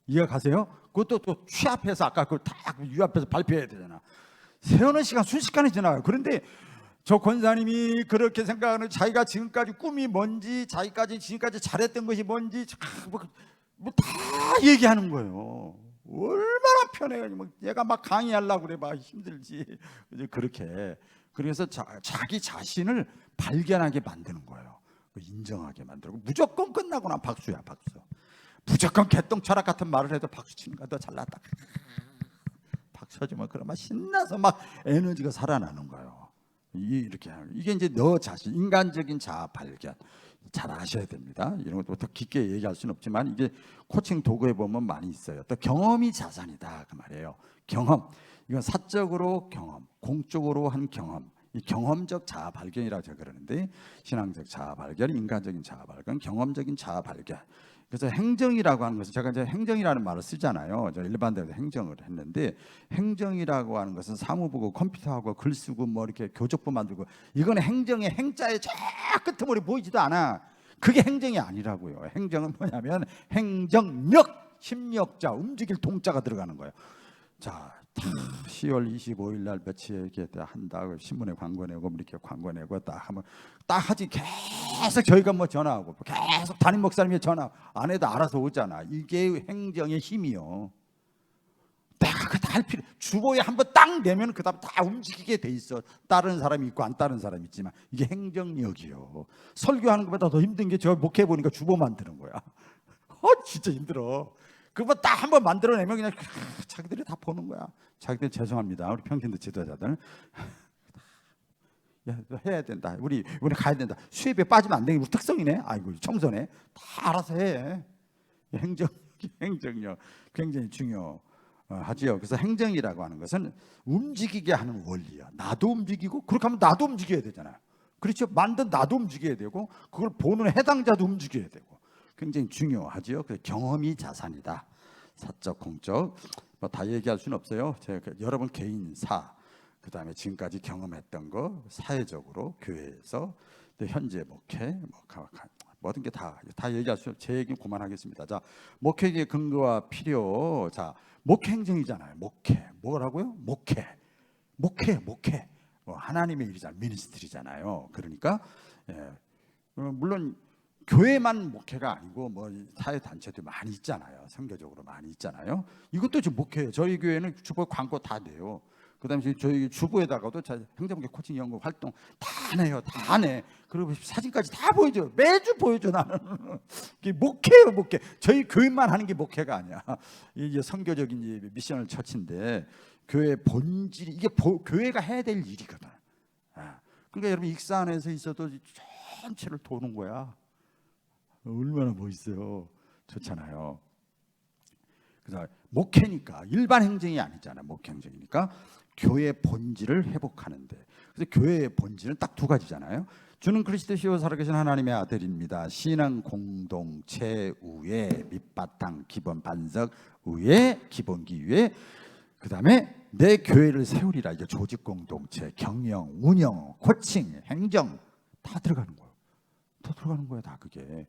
이해 가세요? 그것도 또 취합해서 아까 딱 유압해서 발표해야 되잖아. 세우는 시간 순식간에 지나가요. 그런데 저 권사님이 그렇게 생각하는 자기가 지금까지 꿈이 뭔지, 자기까지 지금까지 잘했던 것이 뭔지 다 얘기하는 거예요. 얼마나 편해요. 얘가 막 강의하려고 그래 막 힘들지. 그렇게 그래서 자기 자신을 발견하게 만드는 거예요. 인정하게 만들고 무조건 끝나거나 박수야 박수. 무조건 개똥 철학 같은 말을 해도 박수 치는 거야. 너 잘났다. 박수하지만 그러면 신나서 막 에너지가 살아나는 거예요. 이렇게 이게 이제 너 자신 인간적인 자아 발견 잘 아셔야 됩니다. 이런 것도 더 깊게 얘기할 수는 없지만 이게 코칭 도구에 보면 많이 있어요. 또 경험이 자산이다 그 말이에요. 경험 이건 사적으로 경험, 공적으로 한 경험. 이 경험적 자아 발견이라고 제가 그러는데 신앙적 자아 발견, 인간적인 자아 발견, 경험적인 자아 발견. 그래서 행정이라고 하는 것은 제가 이제 행정이라는 말을 쓰잖아요. 저 일반대로 행정을 했는데 행정이라고 하는 것은 사무 보고 컴퓨터하고 글 쓰고 이렇게 교적부 만들고 이건 행정의 행자의 저 끝머리 보이지도 않아. 그게 행정이 아니라고요. 행정은 뭐냐면 행정력, 힘력자, 움직일 동자가 들어가는 거예요. 자, 10월 25일 날 며칠에 이렇게 한다. 신문에 광고 내고 이렇게 광고 내고 딱 하면 딱 하지 계속 저희가 전화하고 계속 담임 목사님이 전화 안 해도 알아서 오잖아. 이게 행정의 힘이요. 내가 그거 다 할 필요. 주보에 한번 딱 내면 그다음 다 움직이게 돼 있어. 따르는 사람이 있고 안 따르는 사람이 있지만 이게 행정력이요. 설교하는 것보다 더 힘든 게 저 목회 보니까 주보 만드는 거야. 진짜 힘들어. 그거 딱 한번 만들어내면 그냥 자기들이 다 보는 거야. 자기들 죄송합니다. 우리 평신도 지도자들 야, 해야 된다. 우리 가야 된다. 수입에 빠지면 안 되는 우리 특성이네. 아이고 청소네. 다 알아서 해. 행정력 굉장히 중요하지요. 그래서 행정이라고 하는 것은 움직이게 하는 원리야. 나도 움직이고 그렇게 하면 나도 움직여야 되잖아요. 그렇죠? 만든 나도 움직여야 되고 그걸 보는 해당자도 움직여야 되고. 굉장히 중요하지요. 그 경험이 자산이다. 사적, 공적 다 얘기할 수는 없어요. 제가 여러분 개인사, 그다음에 지금까지 경험했던 거, 사회적으로 교회에서 현재 목회, 모든 게 다 얘기할 수. 제 얘기는 그만하겠습니다. 자, 목회의 근거와 필요. 자, 목회 행정이잖아요. 목회 뭐라고요? 목회. 하나님의 일이잖아요. 미니스트리잖아요. 그러니까 물론. 교회만 목회가 아니고 사회 단체도 많이 있잖아요. 선교적으로 많이 있잖아요. 이것도 지금 목회예요. 저희 교회는 주보 광고 다 내요. 그다음에 저희 주보에다가도 행정목회 코칭 연구 활동 다 내요. 다 내. 그리고 사진까지 다 보여줘. 매주 보여줘 나는. 이게 목회예요, 목회. 저희 교회만 하는 게 목회가 아니야. 이게 선교적인 미션을 처치인데 교회 본질이 이게 교회가 해야 될 일이거든. 그러니까 여러분 익사 안에서 있어도 전체를 도는 거야. 얼마나 멋있어요. 좋잖아요. 그래서 목회니까 일반 행정이 아니잖아. 목회 행정이니까 교회 본질을 회복하는데. 그래서 교회의 본질은 딱 두 가지잖아요. 주는 그리스도시요 살아계신 하나님의 아들입니다. 신앙 공동체 위에 밑바탕 기본 반석 위에 기본기 위에 그다음에 내 교회를 세우리라. 이게 조직 공동체, 경영, 운영, 코칭, 행정 다 들어가는 거예요. 다 들어가는 거야 다 그게.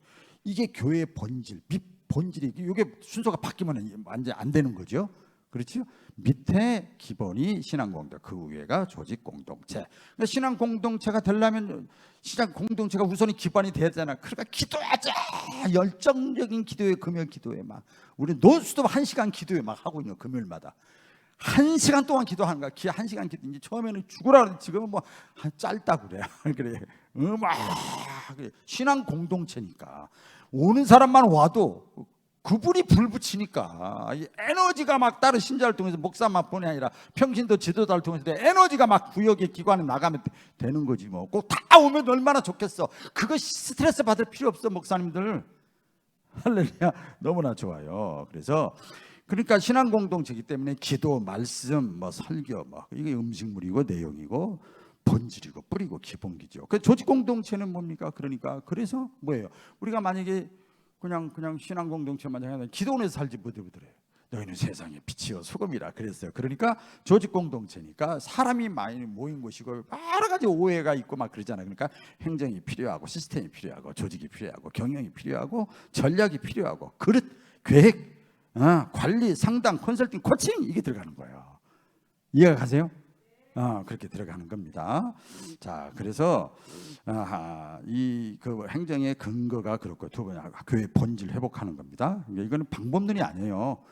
이게 교회의 본질, 본질이 이게 순서가 바뀌면 완전 안 되는 거죠. 그렇죠? 밑에 기본이 신앙 공동체, 그 위에가 조직 공동체. 그러니까 신앙 공동체가 되려면 신앙 공동체가 우선이 기반이 되잖아. 그러니까 기도하자. 열정적인 기도에 금요일 기도에 막 우리 노수도 1시간 기도에 막 하고 있는 금요일마다 1시간 동안 기도하는 거야. 1시간 기도. 이제 처음에는 죽으라 그랬는데 지금은 뭐 짧다 그래. 그래. 신앙 공동체니까 오는 사람만 와도 그분이 불 붙이니까 에너지가 막 다른 신자를 통해서 목사만뿐이 아니라 평신도 지도자를 통해서 에너지가 막 구역의 기관에 나가면 되는 거지 뭐. 꼭 다 오면 얼마나 좋겠어. 그거 스트레스 받을 필요 없어 목사님들. 할렐루야. 너무나 좋아요. 그래서 그러니까 신앙 공동체이기 때문에 기도, 말씀, 뭐 설교, 뭐 이게 음식물이고 내용이고 본질이고 뿌리고 기본기죠. 그 조직 공동체는 뭡니까? 그러니까 그래서 뭐예요? 우리가 만약에 그냥 신앙 공동체만 하면 기도원에서 살지 못해요. 너희는 세상의 빛이요 소금이라 그랬어요. 그러니까 조직 공동체니까 사람이 많이 모인 곳이고 여러 가지 오해가 있고 막 그러잖아요. 그러니까 행정이 필요하고 시스템이 필요하고 조직이 필요하고 경영이 필요하고 전략이 필요하고 그릇, 계획, 관리, 상담, 컨설팅, 코칭 이게 들어가는 거예요. 이해가 가세요? 그렇게 들어가는 겁니다. 자, 그래서 이 그 행정의 근거가 그렇고 두 번째 교회 본질 회복하는 겁니다. 이거는 방법론이 아니에요.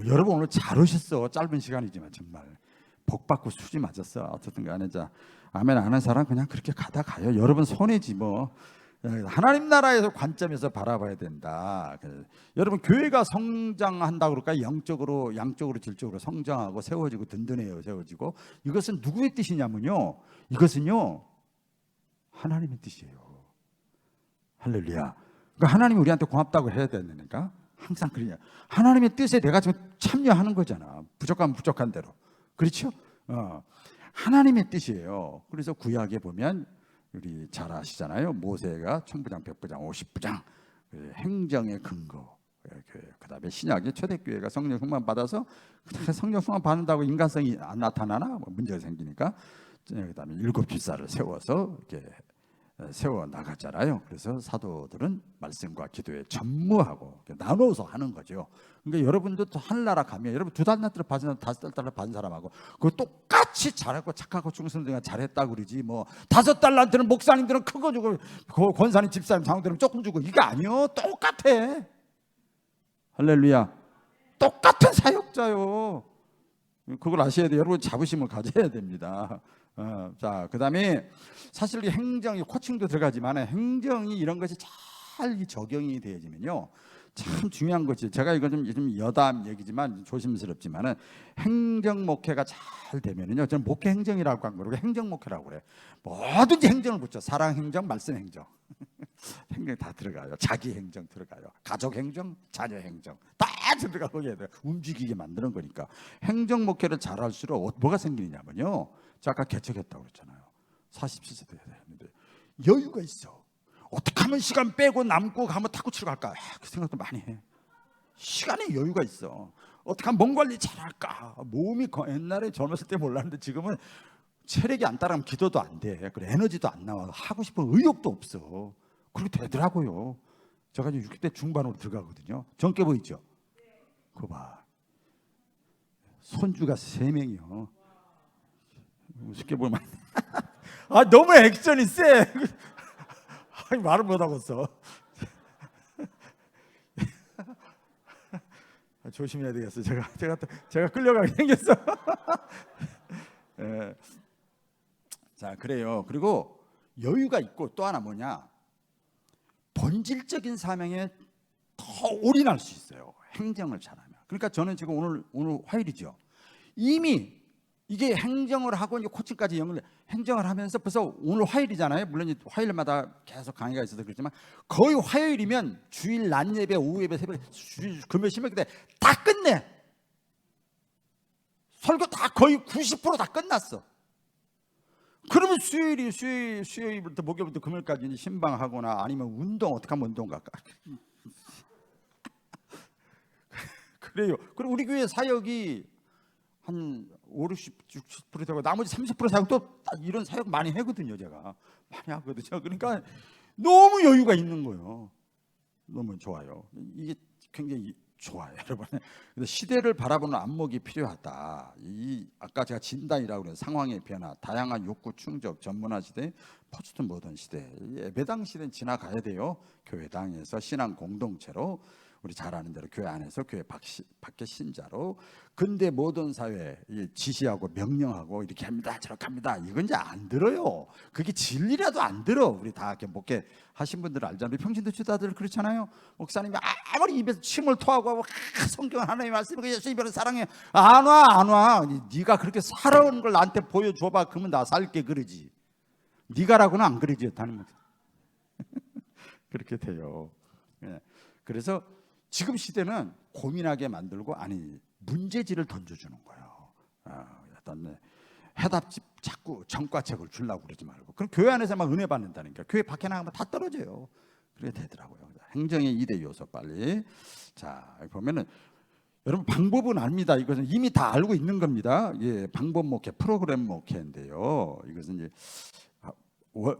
여러분 오늘 잘 오셨어. 짧은 시간이지만 정말 복 받고 수지 맞았어. 어쨌든 간에 자 아멘 안 하는 사람 그냥 그렇게 가다 가요. 여러분 손해지 뭐. 하나님 나라에서 관점에서 바라봐야 된다. 여러분 교회가 성장한다 그럴까? 영적으로, 양적으로, 질적으로 성장하고 세워지고 든든해요. 세워지고 이것은 누구의 뜻이냐면요. 이것은요 하나님의 뜻이에요. 할렐루야. 그러니까 하나님이 우리한테 고맙다고 해야 되니까 항상 그러냐. 하나님의 뜻에 내가 지금 참여하는 거잖아. 부족하면 부족한 대로. 그렇죠? 하나님의 뜻이에요. 그래서 구약에 보면 우리 잘 아시잖아요. 모세가 천부장, 백부장, 50부장 행정의 근거. 그다음에 신약의 초대교회가 성령 충만 받아서 성령 충만 받는다고 인간성이 안 나타나나 뭐 문제가 생기니까 그다음에 7집사를 세워서 이렇게 세워 나갔잖아요. 그래서 사도들은 말씀과 기도에 전무하고 나눠서 하는 거죠. 그러니까 여러분도 또 하늘나라 가면 여러분 2달란트를 받은 5달란트를 받은 사람하고 그 똑같이 잘하고 착하고 충성되게 잘했다고 그러지 뭐 5달란트는 목사님들은 큰 거 주고 권사님 집사님 장로들은 조금 주고 이게 아니요. 똑같아. 할렐루야. 똑같은 사역자요. 그걸 아셔야 돼요. 여러분 자부심을 가져야 됩니다. 자, 그다음에 사실 이 행정이 코칭도 들어가지만 행정이 이런 것이 잘 적용이 되어지면요 참 중요한 것이 제가 이거 좀 여담 얘기지만 조심스럽지만은 행정 목회가 잘 되면은요 저는 목회 행정이라고 한 거고 행정 목회라고 그래. 뭐든지 행정을 붙여. 사랑 행정, 말씀 행정. 행정 다 들어가요. 자기 행정 들어가요. 가족 행정, 자녀 행정 다 들어가고 해야 돼요. 움직이게 만드는 거니까 행정 목회를 잘할수록 뭐가 생기냐면요. 저 아까 개척했다고 그랬잖아요. 47세 돼야 되는데 여유가 있어. 어떻게 하면 시간 빼고 남고 가면 탁구 치러 갈까? 그 생각도 많이 해. 시간에 여유가 있어. 어떻게 하면 몸 관리 잘할까? 몸이 옛날에 젊었을 때 몰랐는데 지금은 체력이 안 따라가면 기도도 안 돼. 그래 에너지도 안 나와. 하고 싶은 의욕도 없어. 그렇게 되더라고요. 제가 이제 60대 중반으로 들어가거든요. 젊게 보이죠? 그거 봐. 손주가 3명이요. 쉽게 보면 너무 액션이 세. 말을 못하겠어. 조심해야 되겠어. 제가 끌려가게 생겼어. 예. 자, 그래요. 그리고 여유가 있고 또 하나 뭐냐? 본질적인 사명에 더 올인할 수 있어요. 행정을 잘하면. 그러니까 저는 지금 오늘 화요일이죠. 이미 이게 행정을 하고 이제 코칭까지 행정을 하면서 벌써 오늘 화요일이잖아요. 물론 화요일마다 계속 강의가 있어서 그렇지만 거의 화요일이면 주일 낮 예배, 오후 예배, 새벽, 금요일, 심야 때 다 끝내. 설교 다 거의 90% 다 끝났어. 그러면 수요일부터 목요일부터 금요일까지 이제 신방하거나 아니면 운동 어떻게 하면 운동 갈까? 그래요. 그리고 우리 교회 사역이 한 50, 60% 되고 나머지 30% 사역 또 이런 사역 많이 하거든요. 제가 많이 하거든요. 그러니까 너무 여유가 있는 거예요. 너무 좋아요. 이게 굉장히 좋아요, 여러분. 근데 시대를 바라보는 안목이 필요하다. 이 아까 제가 진단이라고 그래요. 상황의 변화, 다양한 욕구 충족, 전문화 시대, 포스트 모던 시대. 이 예배당 시대는 지나가야 돼요. 교회당에서 신앙 공동체로 우리 잘 아는 대로 교회 안에서 교회 밖의 신자로. 근데 모든 사회 지시하고 명령하고 이렇게 합니다, 저렇게 합니다. 이건 이제 안 들어요. 그게 진리라도 안 들어. 우리 다 이렇게 목회 하신 분들 알잖아요. 우리 평신도 주다들 그렇잖아요. 목사님이 아무리 입에서 침을 토하고 성경 하나님의 말씀이 예수 이별은 사랑해 안 와. 네가 그렇게 살아오는 걸 나한테 보여줘봐. 그러면 나 살게 그러지. 네가라고는 안 그러지. 다니면 그렇게 돼요. 그래서 지금 시대는 고민하게 만들고 아니 문제지를 던져주는 거예요. 어떤 해답집 자꾸 전과책을 주려고 그러지 말고. 그럼 교회 안에서 막 은혜 받는다니까. 교회 밖에 나가면 다 떨어져요. 그래 되더라고요. 행정의 2대 요소 빨리. 자 보면은 여러분 방법은 압니다. 이것은 이미 다 알고 있는 겁니다. 예, 방법 목회, 프로그램 목회인데요. 이것은 이제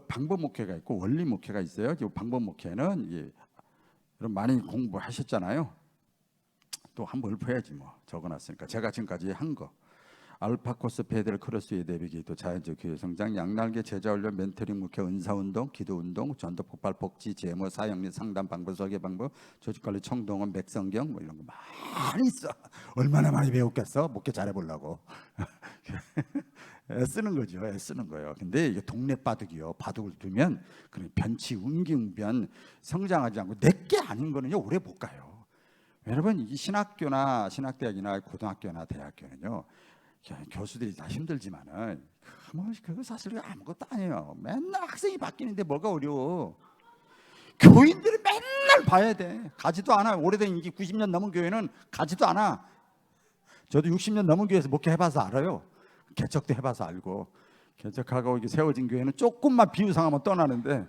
방법 목회가 있고 원리 목회가 있어요. 이 방법 목회는 여러분 많이 공부하셨잖아요. 또 한번 읊어야지 뭐. 적어놨으니까 제가 지금까지 한 거. 알파 코스 페델 크로스의 대비기 또 자연적 교회 성장 양날개 제자 훈련 멘토링 목회 은사 운동 기도 운동 전도 폭발 복지 제모 사역리 상담 방법 설계 방법 조직 관리 총동원 백성경 뭐 이런 거 많이 있어. 얼마나 많이 배웠겠어? 목회 잘해 보려고. 애쓰는 거죠. 애쓰는 거예요. 근데 이게 동네 바둑이요. 바둑을 두면 그런 변치 운기응변 성장하지 않고 내게 아닌 거는요 오래 못 가요. 여러분 이 신학교나 신학대학이나 고등학교나 대학교는요 교수들이 다 힘들지만은 그거 사실 아무것도 아니에요. 맨날 학생이 바뀌는데 뭐가 어려워. 교인들은 맨날 봐야 돼. 가지도 않아. 오래된 인기 90년 넘은 교회는 가지도 않아. 저도 60년 넘은 교회에서 목회해봐서 알아요. 개척도 해봐서 알고. 개척하고 이게 세워진 교회는 조금만 비유 상하면 떠나는데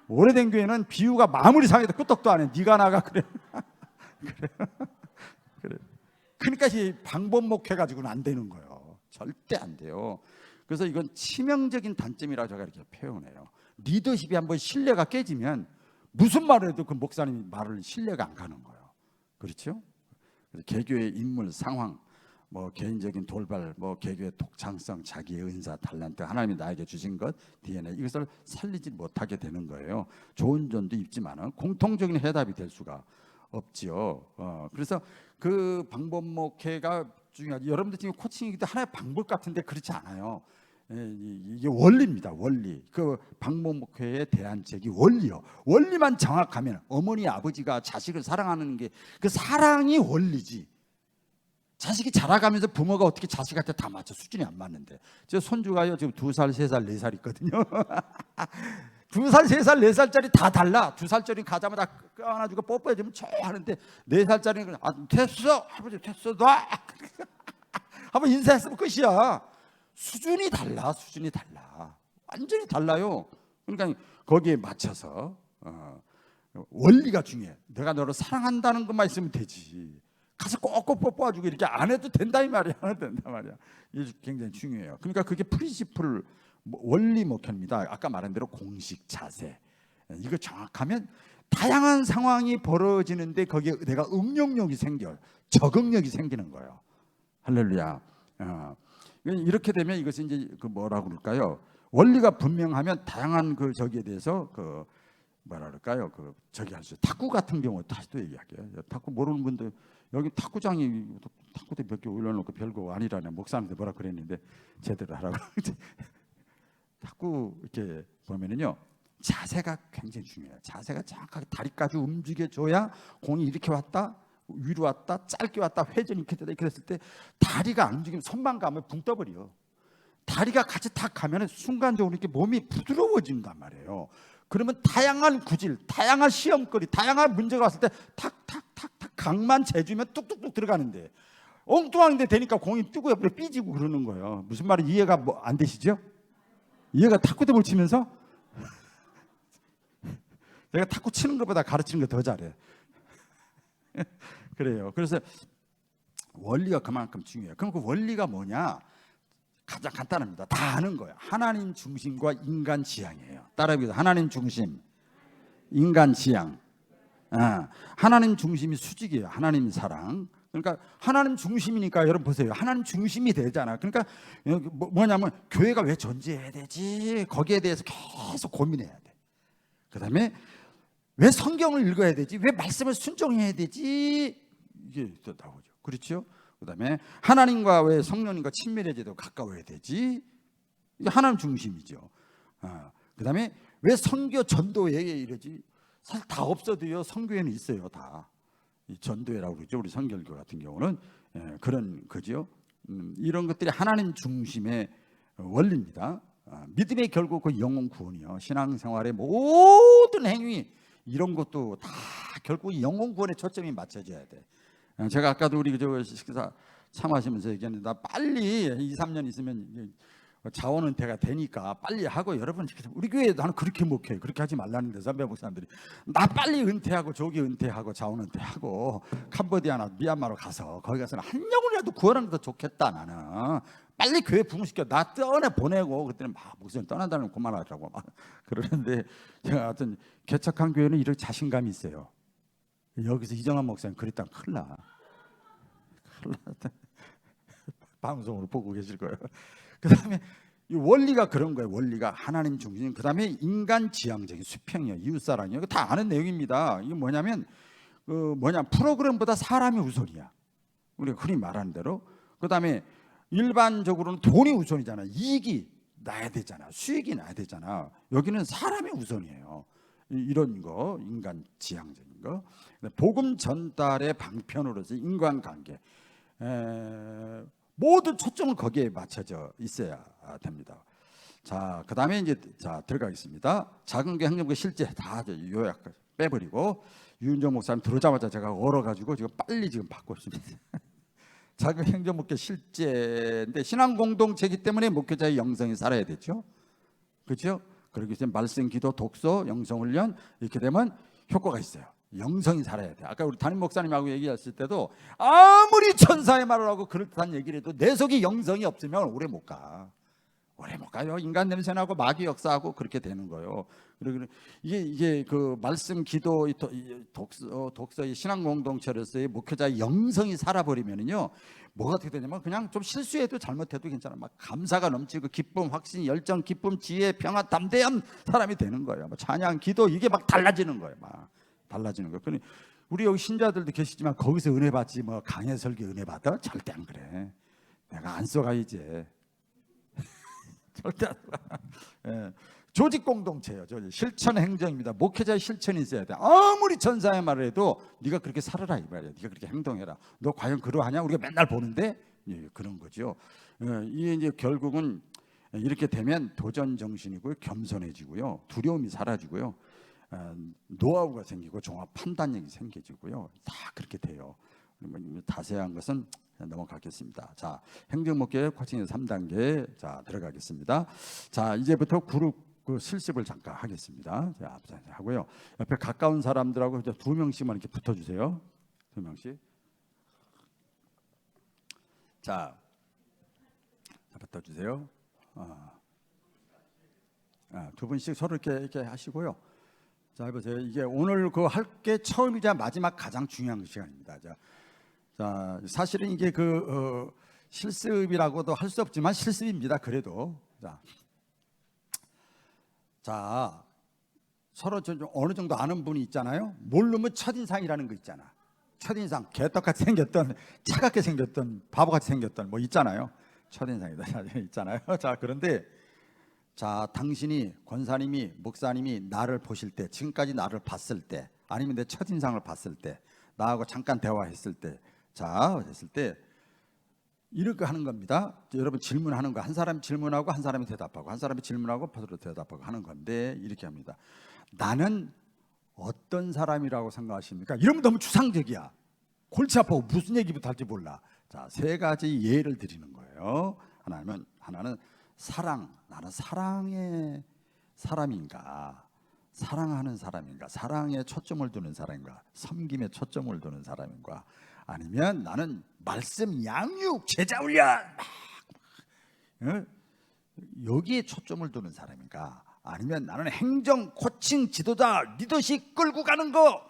오래된 교회는 비유가 마무리 상해도 끄떡도 안 해. 네가 나가 그래. 그래. 그러니까 이 방법 목회 가지고는 안 되는 거예요. 절대 안 돼요. 그래서 이건 치명적인 단점이라고 제가 이렇게 표현해요. 리더십이 한번 신뢰가 깨지면 무슨 말을 해도 그 목사님 말을 신뢰가 안 가는 거예요. 그렇죠? 그래서 개교의 인물 상황 뭐 개인적인 돌발, 뭐 개교의 독창성, 자기의 은사, 탤런트, 하나님이 나에게 주신 것, DNA 이것을 살리지 못하게 되는 거예요. 좋은 점도 있지만은 공통적인 해답이 될 수가 없지요. 그래서 그 방법 목회가 중요하죠. 여러분들 지금 코칭이기도 하나의 방법 같은데 그렇지 않아요. 이게 원리입니다. 원리. 그 방법 목회의 대안책이 원리요. 원리만 정확하면 어머니 아버지가 자식을 사랑하는 게 그 사랑이 원리지. 자식이 자라가면서 부모가 어떻게 자식한테 다 맞춰 수준이 안 맞는데 저 손주가요 지금 2살, 3살, 4살 있거든요. 2살, 3살, 4살짜리 다 달라. 2살짜리 가자마자 안아주고 뽀뽀해주면 저 하는데 4살짜리는 됐어 아버지 됐어 놔 한번 인사했으면 끝이야. 수준이 달라. 수준이 달라. 완전히 달라요. 그러니까 거기에 맞춰서 원리가 중요해. 내가 너를 사랑한다는 것만 있으면 되지. 가서 꼭꼭 뽀뽀해주고 이렇게 안 해도 된다 이 말이야. 안 해도 된다 말이야. 이게 굉장히 중요해요. 그러니까 그게 프린시플 원리 목표입니다. 아까 말한 대로 공식 자세. 이거 정확하면 다양한 상황이 벌어지는데 거기에 내가 응용력이 생겨, 적응력이 생기는 거예요. 할렐루야. 이렇게 되면 이것이 이제 그 뭐라고 그럴까요? 원리가 분명하면 다양한 그 저기에 대해서 그 뭐라 그럴까요? 그 저기 할 수. 탁구 같은 경우 다시 또 얘기할게요. 탁구 모르는 분들 여기 탁구장이 탁구대 몇 개 올려놓고 별거 아니라네. 목사님한테 뭐라 그랬는데 제대로 하라고. 탁구 이렇게 보면은요 자세가 굉장히 중요해요. 자세가 정확하게 다리까지 움직여줘야 공이 이렇게 왔다 위로 왔다 짧게 왔다 회전이 이렇게 되다 이렇게 됐을 때 다리가 안 움직이면 손만 가면 붕 떠버려. 다리가 같이 탁 가면 순간적으로 이렇게 몸이 부드러워진단 말이에요. 그러면 다양한 구질, 다양한 시험거리, 다양한 문제가 왔을 때 탁탁탁탁 각만 재주면 뚝뚝뚝 들어가는데 엉뚱한데 되니까 공이 뜨고 옆으로 삐지고 그러는 거예요. 무슨 말인지 이해가 뭐 안 되시죠? 이해가 탁구대볼 치면서 내가 탁구 치는 것보다 가르치는 거 더 잘해. 그래요. 그래서 원리가 그만큼 중요해요. 그럼 그 원리가 뭐냐? 가장 간단합니다. 다 아는 거예요. 하나님 중심과 인간 지향이에요. 따라해보세요. 하나님 중심, 인간 지향. 하나님 중심이 수직이에요. 하나님 사랑. 그러니까 하나님 중심이니까 여러분 보세요. 하나님 중심이 되잖아. 그러니까 뭐냐면 교회가 왜 존재해야 되지? 거기에 대해서 계속 고민해야 돼. 그다음에 왜 성경을 읽어야 되지? 왜 말씀을 순종해야 되지? 이게 또 나오죠. 그렇죠? 그다음에 하나님과 왜 성령님과 친밀해져도 가까워야 되지? 이게 하나님 중심이죠. 그다음에 왜 선교 전도회 이러지? 사실 다 없어도요. 선교회는 있어요. 다. 이 전도회라고 그러죠. 우리 선결교 같은 경우는 그런 거죠. 이런 것들이 하나님 중심의 원리입니다. 믿음의 결국 그 영혼 구원이요. 신앙생활의 모든 행위 이런 것도 다 결국 영혼 구원에 초점이 맞춰져야 돼. 제가 아까도 우리 저 식사 참하시면서 얘기했는데 나 빨리 2, 3년 있으면 자원 은퇴가 되니까 빨리 하고 여러분 우리 교회 나는 그렇게 목회해 그렇게 하지 말라는데 선배 목사님들이 나 빨리 은퇴하고 조기 은퇴하고 자원 은퇴하고 캄보디아나 미얀마로 가서 거기 가서는 한 영혼이라도 구원하는 게 더 좋겠다. 나는 빨리 교회 부흥시켜 나 떠내 보내고 그때는 막 목사님 떠난다는 거 그만하라고 막 그러는데 제가 하여튼 개척한 교회는 이런 자신감이 있어요. 여기서 이정환 목사님 그랬다면 큰일 나. 방송으로 보고 계실 거예요. 그다음에 이 원리가 그런 거예요. 원리가 하나님 중심. 그다음에 인간 지향적인 수평이요, 이웃사랑이요. 이거 다 아는 내용입니다. 이게 뭐냐면 프로그램보다 사람이 우선이야. 우리가 흔히 말하는 대로. 그다음에 일반적으로는 돈이 우선이잖아. 이익이 나야 되잖아. 수익이 나야 되잖아. 여기는 사람이 우선이에요. 이런 거 인간 지향적인 거. 복음 전달의 방편으로서 인간관계. 모든 초점을 거기에 맞춰져 있어야 됩니다. 자, 그다음에 이제 들어가겠습니다. 작은 게 행정부 실제 다 요약 빼버리고 유은정 목사님 들어오자마자 제가 얼어가지고 지금 빨리 지금 받고 있습니다. 작은 행정 목회 실제인데 신앙 공동체이기 때문에 목회자의 영성이 살아야 되죠. 그렇죠? 그렇기 때문에 말씀, 기도, 독서, 영성 훈련 이렇게 되면 효과가 있어요. 영성이 살아야 돼. 아까 우리 담임 목사님하고 얘기했을 때도 아무리 천사의 말을 하고 그럴듯한 얘기를 해도 내 속에 영성이 없으면 오래 못 가. 오래 못 가요. 인간 냄새나고 마귀 역사하고 그렇게 되는 거예요. 그리고 이게 그 말씀, 기도, 독서의 신앙 공동체로서의 목회자의 영성이 살아버리면은요, 뭐가 어떻게 되냐면 그냥 좀 실수해도 잘못해도 괜찮아. 막 감사가 넘치고 기쁨, 확신, 열정, 기쁨, 지혜, 평화, 담대한 사람이 되는 거예요. 뭐 찬양, 기도 이게 막 달라지는 거예요. 막 달라지는 거예요. 그러니 우리 여기 신자들도 계시지만 거기서 은혜 받지 뭐 강해 설교 은혜 받아? 절대 안 그래. 내가 안 써가 이제. 절대 안 써. 예. 조직 공동체예요. 실천 행정입니다. 목회자의 실천이 있어야 돼. 아무리 전사의 말을 해도 네가 그렇게 살아라 이 말이야. 네가 그렇게 행동해라. 너 과연 그러하냐? 우리가 맨날 보는데 그런 거죠. 이게 이제 결국은 이렇게 되면 도전 정신이고요, 겸손해지고요, 두려움이 사라지고요, 노하우가 생기고 종합 판단력이 생겨지고요. 다 그렇게 돼요. 자세한 것은 넘어가겠습니다. 자, 행정목회 코칭의 3단계 자 들어가겠습니다. 자, 이제부터 그룹 그 실습을 잠깐 하겠습니다. 자, 하고요. 옆에 가까운 사람들하고 2명씩만 이렇게 붙어주세요. 2명씩. 자, 붙어주세요. 2분씩 서로 이렇게 하시고요. 자, 해보세요. 이게 오늘 그 할 게 처음이자 마지막 가장 중요한 시간입니다. 자, 사실은 이게 실습이라고도 할 수 없지만 실습입니다. 그래도 자 서로 좀 어느 정도 아는 분이 있잖아요. 모르면 첫인상이라는 거 있잖아. 첫인상 개떡같이 생겼던, 차갑게 생겼던, 바보같이 생겼던 뭐 있잖아요. 첫인상이다 있잖아요. 자, 그런데 자, 당신이 권사님이 목사님이 나를 보실 때, 지금까지 나를 봤을 때, 아니면 내 첫인상을 봤을 때, 나하고 잠깐 대화했을 때, 자, 됐을 때 이렇게 하는 겁니다. 여러분 질문하는 거, 한 사람이 질문하고 한 사람이 대답하고, 한 사람이 질문하고 서로 대답하고 하는 건데 이렇게 합니다. 나는 어떤 사람이라고 생각하십니까? 이러면 너무 추상적이야. 골치 아파고 무슨 얘기부터 할지 몰라. 자, 3가지 예를 드리는 거예요. 하나는 사랑. 나는 사랑의 사람인가? 사랑하는 사람인가? 사랑에 초점을 두는 사람인가? 섬김에 초점을 두는 사람인가? 아니면 나는 말씀, 양육, 제자 훈련 여기에 초점을 두는 사람인가? 아니면 나는 행정, 코칭, 지도자, 리더십 끌고 가는 거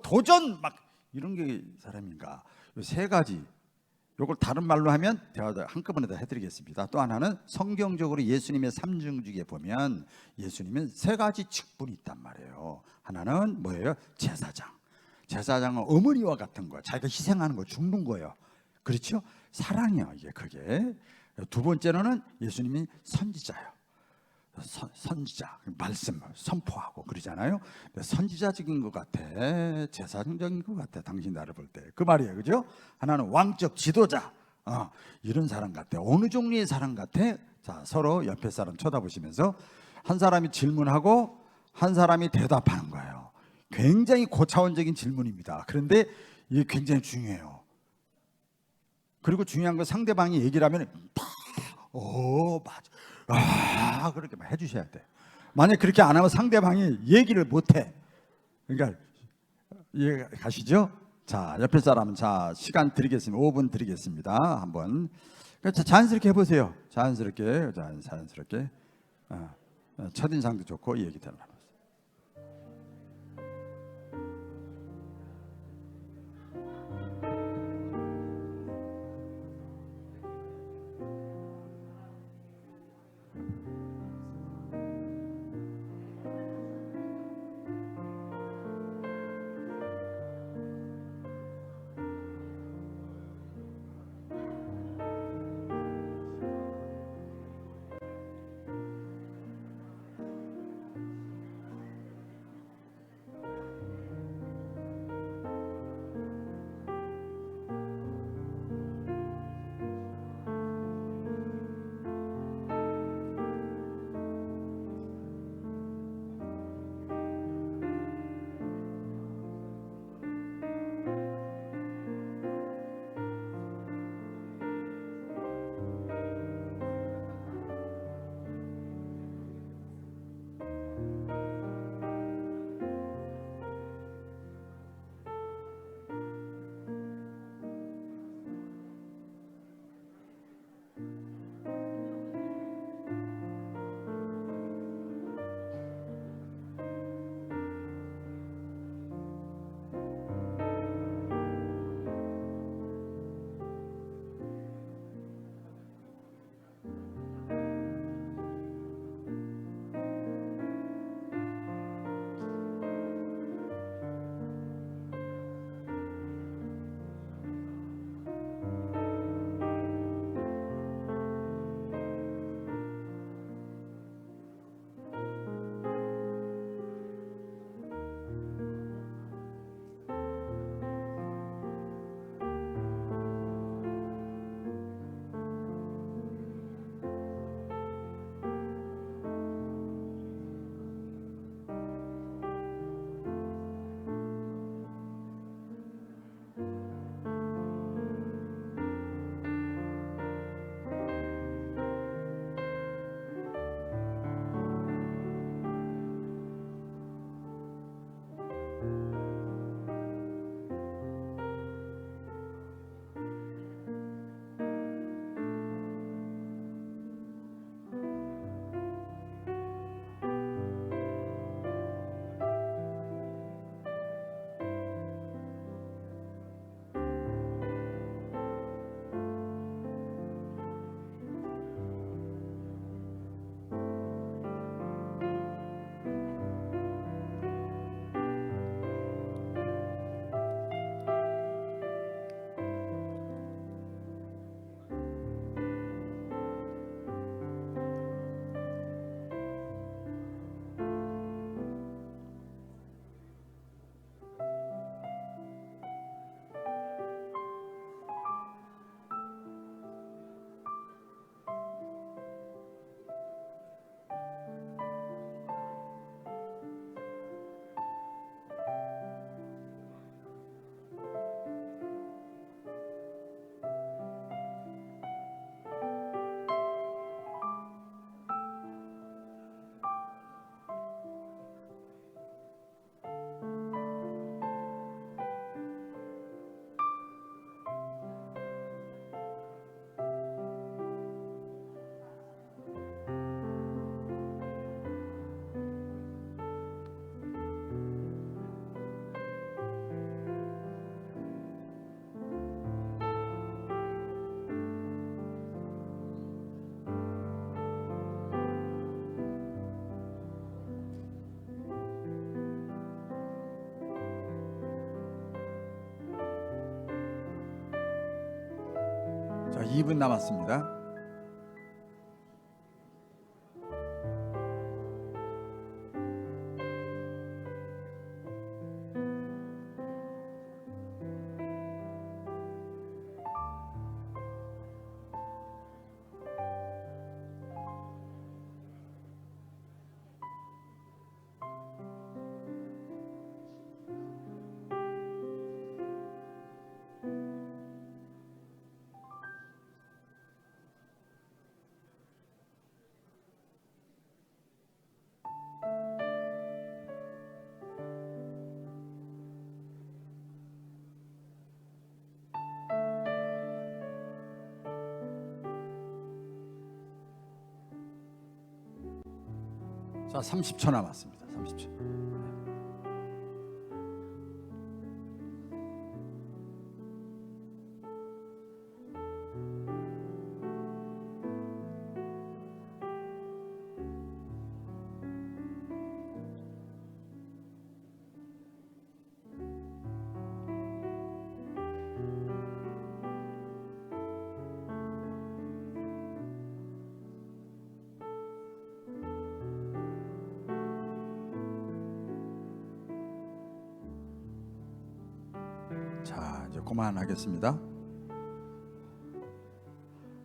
도전 막 이런 게 사람인가? 요 세 가지. 요걸 다른 말로 하면 제가 한꺼번에 다 해드리겠습니다. 또 하나는 성경적으로 예수님의 삼중 중에 보면 예수님은 세 가지 직분이 있단 말이에요. 하나는 뭐예요? 제사장. 제사장은 어머니와 같은 거예요. 자기가 희생하는 거, 죽는 거예요. 그렇죠? 사랑이요, 이게 그게. 두 번째로는 예수님이 선지자예요. 선지자, 말씀을 선포하고 그러잖아요. 선지자적인 것 같아, 제사장적인 것 같아, 당신 나를 볼 때. 그 말이에요, 그죠? 하나는 왕적 지도자, 이런 사람 같아. 어느 종류의 사람 같아? 자, 서로 옆에 사람 쳐다보시면서 한 사람이 질문하고 한 사람이 대답하는 거예요. 굉장히 고차원적인 질문입니다. 그런데 이게 굉장히 중요해요. 그리고 중요한 건 상대방이 얘기를 하면 맞아, 그렇게 막 해주셔야 돼. 만약 그렇게 안 하면 상대방이 얘기를 못해. 그러니까 이해 가시죠? 자, 옆에 사람, 자, 시간 드리겠습니다. 5분 드리겠습니다. 한번 자연스럽게 해보세요. 자연스럽게. 첫인상도 좋고 이 얘기 들어요. 2분 남았습니다. 자, 30초 남았습니다. 30초. 자, 이제 그만하겠습니다.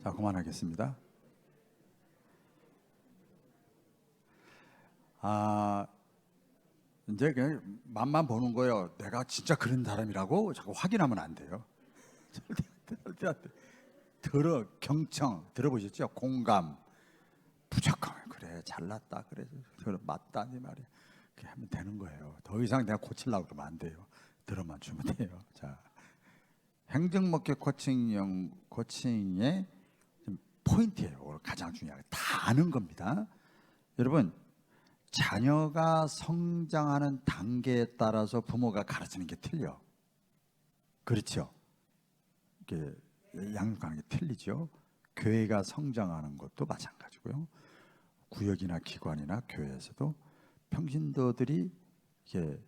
자, 그만하겠습니다. 이제 그냥 맛만 보는 거예요. 내가 진짜 그런 사람이라고 자꾸 확인하면 안 돼요. 절대 안 돼. 경청 들어보셨죠? 공감, 무조건 그래 잘났다 그래 맞다 이 말이야. 그렇게 하면 되는 거예요. 더 이상 내가 고치려고 그러면 안 돼요. 들어만 주면 돼요. 자, 행정목격 코칭의 포인트예요. 오늘 가장 중요한 다 아는 겁니다. 여러분, 자녀가 성장하는 단계에 따라서 부모가 가르치는 게 틀려. 그렇죠? 이게 양육하는 게 틀리죠. 교회가 성장하는 것도 마찬가지고요. 구역이나 기관이나 교회에서도 평신도들이 이게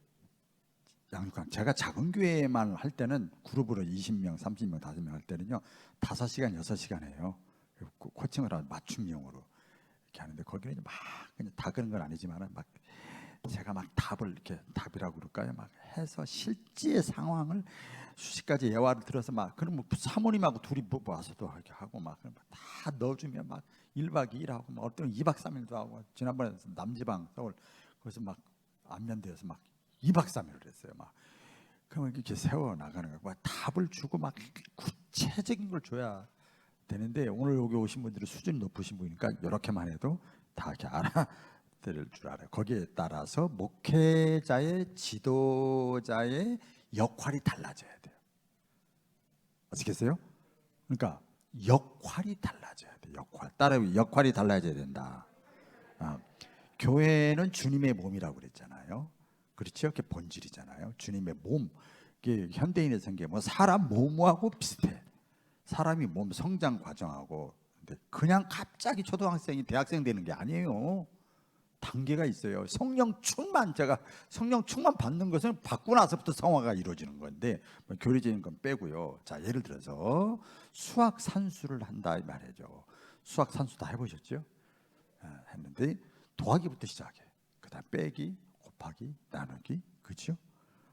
양육관, 제가 작은 교회만 할 때는 그룹으로 20명, 30명, 5명 할 때는요 5시간, 6시간 해요. 코칭을 하는 맞춤형으로 이렇게 하는데 거기는 막 그냥 다 그런 건 아니지만 막 제가 막 답이라고 그럴까요? 막 해서 실제 상황을 수십 가지 예화를 들어서 막 그럼 뭐 사모님하고 둘이 와서도 이렇게 하고 막 다 넣어주면 막 1박 2일 하고 막 어떤 2박 3일도 하고 지난번에 남지방 서울 거기서 막 안면대에서 막 2박 3일을 했어요. 막 그러면 이렇게 세워 나가는 거야. 막 답을 주고 막 구체적인 걸 줘야 되는데 오늘 여기 오신 분들은 수준이 높으신 분이니까 이렇게만 해도 다 이렇게 알아들을 줄 알아요. 거기에 따라서 목회자의 지도자의 역할이 달라져야 돼요. 아시겠어요? 그러니까 역할이 달라져야 돼. 역할이 달라져야 된다. 교회는 주님의 몸이라고 그랬잖아요. 그렇죠? 그게 본질이잖아요. 주님의 몸. 이게 현대인의 성경 뭐 사람 몸하고 비슷해. 사람이 몸 성장 과정하고 근데 그냥 갑자기 초등학생이 대학생 되는 게 아니에요. 단계가 있어요. 제가 성령 충만 받는 것은 받고 나서부터 성화가 이루어지는 건데 뭐 교리적인 건 빼고요. 자, 예를 들어서 수학 산수를 한다 이 말이죠. 수학 산수 다 해보셨죠? 했는데 더하기부터 시작해. 그다음 빼기, 곱하기, 나누기, 그렇죠?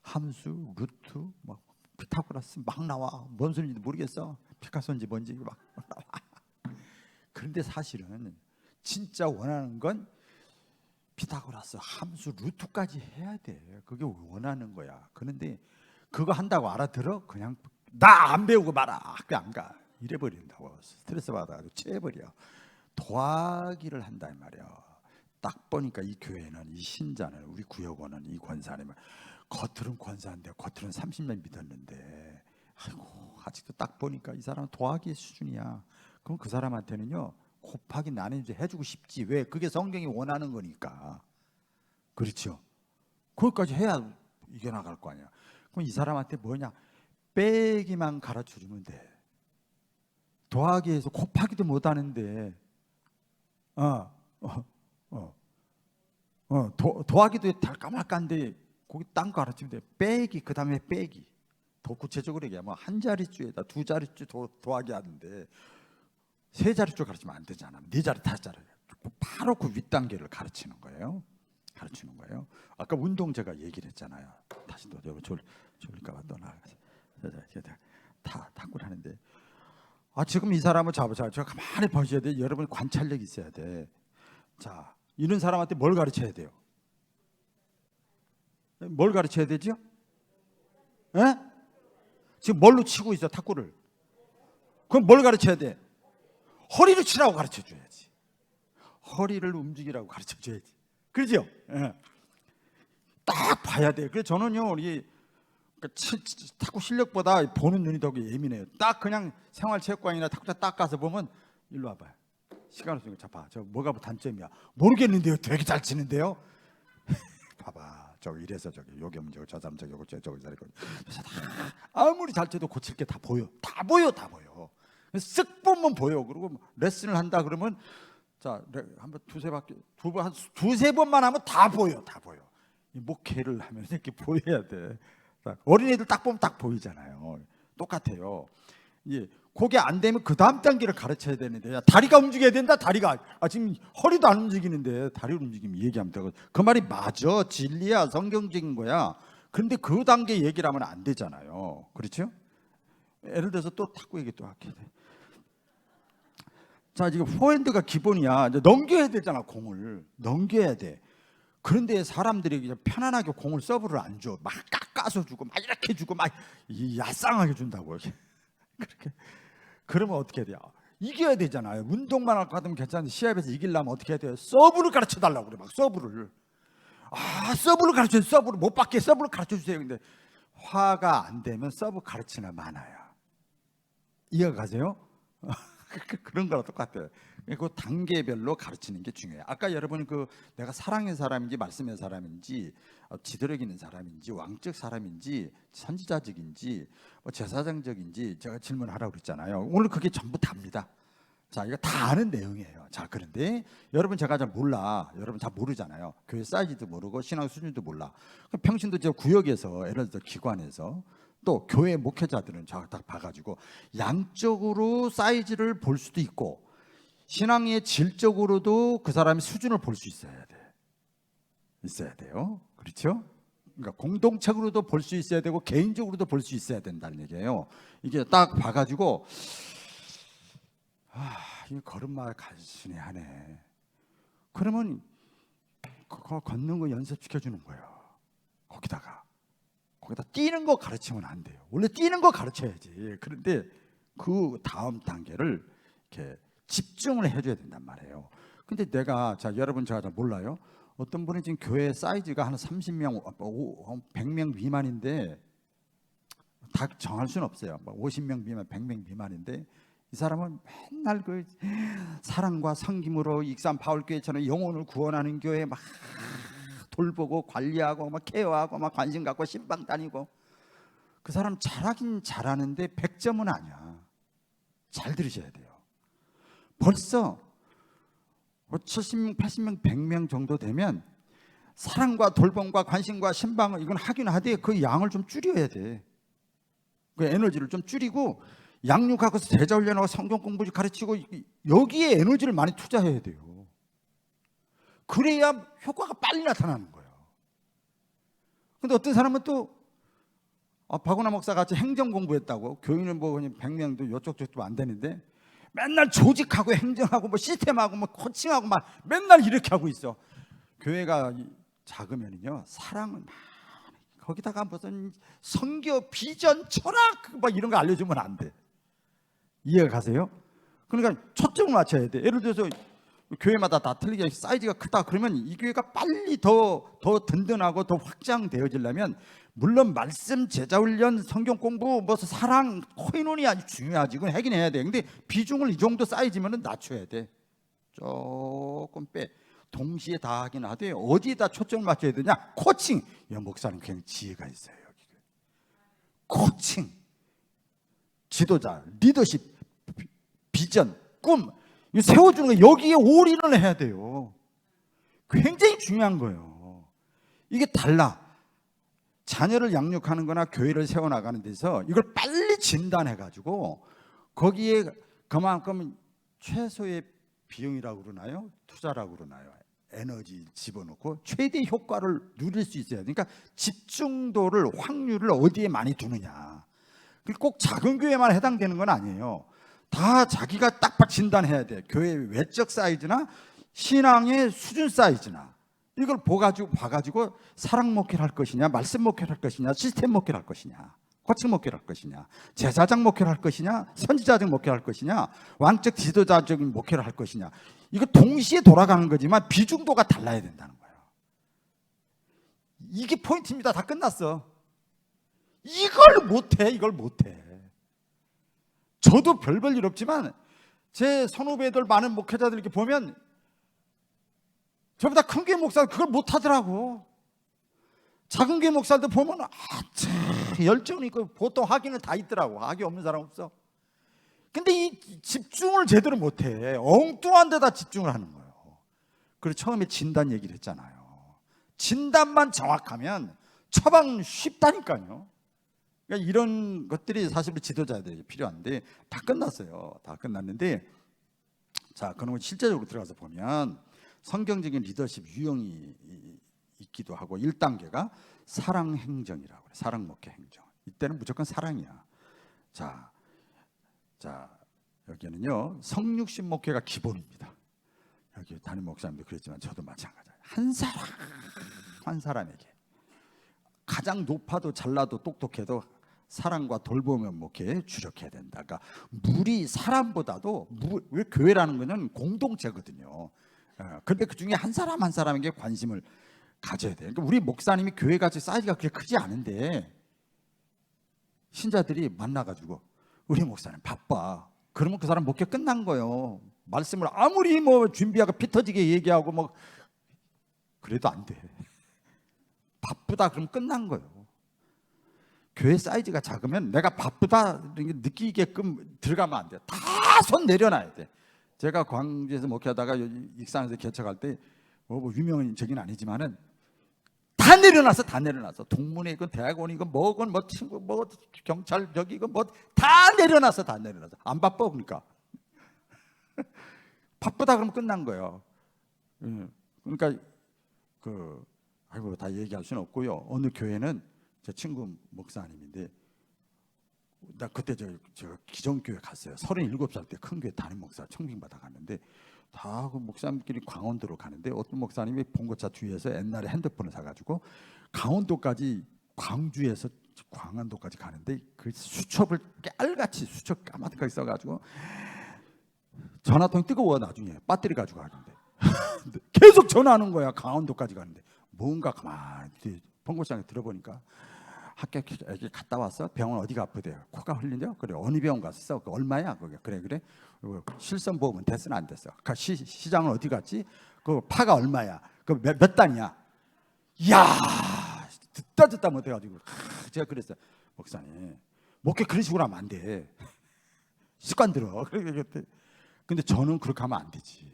함수, 루트, 막 피타고라스 막 나와. 뭔 소리인지 모르겠어. 피카소인지 뭔지 막 나와. 그런데 사실은 진짜 원하는 건 피타고라스, 함수, 루트까지 해야 돼. 그게 원하는 거야. 그런데 그거 한다고 알아들어? 그냥 나 안 배우고 말아. 학교 안 가. 이래 버린다고. 스트레스 받아가지고 채버려. 더하기를 한다 이 말이야. 딱 보니까 이 교회는 이 신자는 우리 구역원은 이 권사님은 겉으로는 권사인데 겉으로는 30년 믿었는데 아이고 아직도 딱 보니까 이 사람은 더하기의 수준이야. 그럼 그 사람한테는요 곱하기 나누기 해주고 싶지. 왜? 그게 성경이 원하는 거니까. 그렇죠? 그것까지 해야 이겨나갈 거 아니야. 그럼 이 사람한테 뭐냐? 빼기만 가르쳐주면 돼. 더하기에서 곱하기도 못하는데 더하기도 달까말까한데 거기 딴 거 가르치면 돼. 빼기 그 다음에 빼기. 더 구체적으로 얘기하면 한 자릿수에다 두 자릿수 더하기 하는데 세 자릿줄 가르치면 안 되잖아. 네 자리, 다섯 자리. 바로 그 윗단계를 가르치는 거예요. 가르치는 거예요. 아까 운동 제가 얘기를 했잖아요. 다시 또 졸릴까봐 또 나가서 다 탁구를 하는데, 지금 이 사람을 잡아서 저 가만히 보셔야 돼. 여러분 관찰력이 있어야 돼. 자, 이런 사람한테 뭘 가르쳐야 돼요? 뭘 가르쳐야 되죠? 에? 지금 뭘로 치고 있어 탁구를? 그럼 뭘 가르쳐야 돼? 허리를 치라고 가르쳐줘야지. 허리를 움직이라고 가르쳐줘야지. 그렇죠? 예. 딱 봐야 돼. 그래서 저는요, 우리 탁구 실력보다 보는 눈이 더 예민해요. 딱 그냥 생활체육관이나 탁구장 딱 가서 보면, 일로 와봐요. 시간 없으니까 자 봐. 저 뭐가 단점이야? 모르겠는데요. 되게 잘 치는데요. 봐봐. 저기 이래서 저기 여기 문제고 저 사람 저기 저기 자리고. 아무리 잘 쳐도 고칠 게 다 보여. 다 보여. 쓱 보면 보여. 그리고 레슨을 한다 그러면 자 한번 두세 번만 하면 다 보여. 이 목회를 하면 이렇게 보여야 돼. 어린애들 딱 보면 딱 보이잖아요. 똑같아요. 예, 그게 안 되면 그 다음 단계를 가르쳐야 되는데, 야, 다리가 움직여야 된다. 다리가 지금 허리도 안 움직이는데 다리를 움직이면 얘기하면 되고, 그 말이 맞아. 진리야, 성경적인 거야. 그런데 그 단계 얘기를 하면 안 되잖아요. 그렇죠? 예를 들어서 또 탁구 얘기 또 할게. 자, 지금 포핸드가 기본이야. 이제 넘겨야 되잖아. 공을 넘겨야 돼. 그런데 사람들이 그냥 편안하게 공을 서브를 안 줘. 막 깎아서 주고 막 이렇게 주고 막 야쌍하게 준다고. 그렇게. 그러면 어떻게 돼요? 이겨야 되잖아요. 운동만 할 것 같으면 괜찮은데 시합에서 이기려면 어떻게 해야 돼요? 서브를 가르쳐 달라고 그래. 막 서브를. 서브를 가르쳐 주세요. 서브를 못 받게 서브를 가르쳐 주세요. 근데 화가 안 되면 서브 가르치나 마나야. 이해가 가세요? 그런 거랑 똑같아요. 그 단계별로 가르치는 게 중요해요. 아까 여러분이 내가 사랑의 사람인지 말씀의 사람인지 지도력 있는 사람인지 왕적 사람인지 선지자적인지 제사장적인지 제가 질문하라고 그랬잖아요. 오늘 그게 전부 답니다. 자, 이거 다 아는 내용이에요. 자, 그런데 여러분 제가 잘 몰라. 여러분 잘 모르잖아요. 교회 사이즈도 모르고 신앙 수준도 몰라. 평신도 저 구역에서 예를 들어 기관에서 또 교회 목회자들은 제가 딱 봐가지고 양적으로 사이즈를 볼 수도 있고 신앙의 질적으로도 그 사람의 수준을 볼 수 있어야 돼요. 그렇죠? 그러니까 공동체로도 볼 수 있어야 되고 개인적으로도 볼 수 있어야 된다는 얘기예요. 이게 딱 봐가지고 이 걸음마 간신히 하네. 그러면 그거 걷는 거 연습시켜 주는 거예요. 거기다 뛰는 거 가르치면 안 돼요. 원래 뛰는 거 가르쳐야지. 그런데 그 다음 단계를 이렇게 집중을 해줘야 된단 말이에요. 근데 여러분 제가 잘 몰라요. 어떤 분이 지금 교회 사이즈가 한 30명, 100명 미만인데 다 정할 수는 없어요. 50명 미만, 100명 미만인데 이 사람은 맨날 그 사랑과 섬김으로 익산 바울교회처럼 영혼을 구원하는 교회 막 돌보고 관리하고 막 케어하고 막 관심 갖고 신방 다니고 그 사람 잘하긴 잘하는데 100점은 아니야. 잘 들으셔야 돼요. 벌써 70명, 80명, 100명 정도 되면 사랑과 돌봄과 관심과 신방을 이건 하긴 하되 그 양을 좀 줄여야 돼. 그 에너지를 좀 줄이고 양육하고 제자훈련하고 성경 공부 가르치고 여기에 에너지를 많이 투자해야 돼요. 그래야 효과가 빨리 나타나는 거예요. 근데 어떤 사람은 또 박은하 목사 같이 행정 공부했다고 교인은 뭐 그냥 100명도 요쪽저쪽 안 되는데 맨날 조직하고 행정하고 뭐 시스템하고 뭐 코칭하고 막 맨날 이렇게 하고 있어. 교회가 작으면요 사랑은 막 거기다가 무슨 선교 비전 철학 막 이런 거 알려주면 안 돼. 이해가 가세요? 그러니까 초점을 맞춰야 돼. 예를 들어서 교회마다 다 틀리게 사이즈가 크다 그러면 이 교회가 빨리 더 든든하고 더 확장되어지려면 물론 말씀, 제자훈련, 성경 공부, 뭐 사랑, 코인원이 아주 중요하지. 그건 하긴 해야 돼. 근데 비중을 이 정도 사이즈면 낮춰야 돼. 조금 빼. 동시에 다 하긴 하되 어디에다 초점을 맞춰야 되냐? 코칭. 야, 목사님 그냥 지혜가 있어요. 여기. 코칭, 지도자, 리더십, 비전, 꿈 이거 세워주는 거 여기에 올인을 해야 돼요. 굉장히 중요한 거예요. 이게 달라. 자녀를 양육하는 거나 교회를 세워나가는 데서 이걸 빨리 진단해가지고 거기에 그만큼 최소의 비용이라고 그러나요? 투자라고 그러나요? 에너지 집어넣고 최대 효과를 누릴 수 있어야 돼. 그러니까 집중도를 확률을 어디에 많이 두느냐. 꼭 작은 교회만 해당되는 건 아니에요. 다 자기가 딱 진단해야 돼. 교회 외적 사이즈나 신앙의 수준 사이즈나 이걸 봐가지고 사랑 목회를 할 것이냐, 말씀 목회를 할 것이냐, 시스템 목회를 할 것이냐, 거친 목회를 할 것이냐, 제사장 목회를 할 것이냐, 선지자적 목회를 할 것이냐, 왕적 지도자적인 목회를 할 것이냐. 이거 동시에 돌아가는 거지만 비중도가 달라야 된다는 거예요. 이게 포인트입니다. 다 끝났어. 이걸 못해. 저도 별별 일 없지만 제 선후배들 많은 목회자들 이렇게 보면 저보다 큰 교회 목사들 그걸 못하더라고. 작은 교회 목사들 보면 열정이 있고 보통 학위는 다 있더라고. 학위 없는 사람 없어. 근데 이 집중을 제대로 못해. 엉뚱한 데다 집중을 하는 거예요. 그래서 처음에 진단 얘기를 했잖아요. 진단만 정확하면 처방 쉽다니까요. 그러니까 이런 것들이 사실은 지도자들이 필요한데 다 끝났어요. 다 끝났는데 자, 그러면 실제적으로 들어가서 보면 성경적인 리더십 유형이 있기도 하고 1단계가 사랑 행정이라고 그래. 사랑 목회 행정. 이때는 무조건 사랑이야. 자, 여기는요 성육신 목회가 기본입니다. 여기 담임 목사님도 그랬지만 저도 마찬가지예요. 한 사람에게 가장 높아도 잘나도 똑똑해도 사랑과 돌보면 목회에 주력해야 된다. 그러니까 물이 사람보다도 왜 교회라는 거는 공동체거든요. 그런데 그 중에 한 사람 한 사람에게 관심을 가져야 돼요. 그러니까 우리 목사님이 교회 같이 사이즈가 그렇게 크지 않은데 신자들이 만나가지고 우리 목사님 바빠. 그러면 그 사람 목회 끝난 거예요. 말씀을 아무리 뭐 준비하고 피 터지게 얘기하고 뭐 그래도 안 돼. 바쁘다 그러면 끝난 거예요. 교회 사이즈가 작으면 내가 바쁘다 느끼게끔 들어가면 안 돼. 다 손 내려놔야 돼. 제가 광주에서 목회하다가 익산에서 개척할 때 뭐 유명한 적인 아니지만은 다 내려놨어. 동문회건 대학원이건 뭐건 뭐 친구 뭐 경찰적이건 뭐 다 내려놨어. 안 바빠 그러니까. 바쁘다 그러면 끝난 거예요. 그러니까 아이고 다 얘기할 수는 없고요. 어느 교회는 제 친구 목사님인데 나 그때 제가 기존교회 갔어요. 37살 때 큰 교회 담임 목사 청빙받아 갔는데 다 그 목사님끼리 강원도로 가는데 어떤 목사님이 봉고차 뒤에서 옛날에 핸드폰을 사가지고 강원도까지 광주에서 광안도까지 가는데 그 수첩을 깨알같이 수첩 까맣게 써가지고 전화통이 뜨거워. 나중에 배터리 가지고 가는데 계속 전화하는 거야. 강원도까지 가는데 뭔가 가만히 봉고차에 들어보니까 학교 애기 갔다 왔어? 병원 어디가 아프대요? 코가 흘린대요? 그래. 어느 병원 갔어? 그 얼마야? 그래. 실손보험은 됐으나 안 됐어? 시장은 어디 갔지? 그 파가 얼마야? 그 몇 단이야? 이야, 듣다 못해가지고 제가 그랬어요. 목사님, 목회 그런 식으로 하면 안 돼. 습관 들어. 근데 저는 그렇게 하면 안 되지.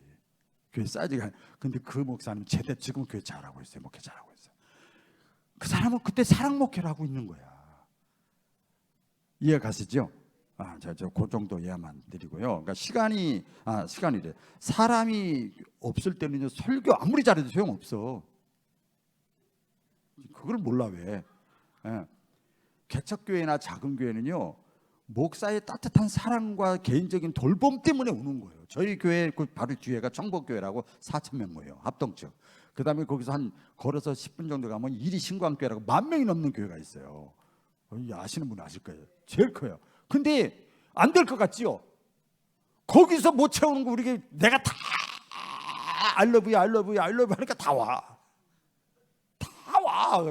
교회 사이즈가. 근데 그 목사님 제대로 지금 교회 잘하고 있어요. 목회 잘하고 있어요. 그 사람은 그때 사랑 목회를 하고 있는 거야. 이해 가시죠? 그 정도 이해만 드리고요. 그러니까 시간이래. 사람이 없을 때는 설교 아무리 잘해도 소용없어. 그걸 몰라 왜? 개척교회나 작은 교회는요 목사의 따뜻한 사랑과 개인적인 돌봄 때문에 오는 거예요. 저희 교회 그 바로 뒤에가 청복교회라고 4,000명 모여요. 합동적. 그 다음에 거기서 걸어서 10분 정도 가면 이리 신광교회라고 10,000명이 넘는 교회가 있어요. 아시는 분 아실 거예요. 제일 커요. 근데 안 될 것 같지요? 거기서 못 채우는 거 우리 내가 다 I love you 하니까 다 와.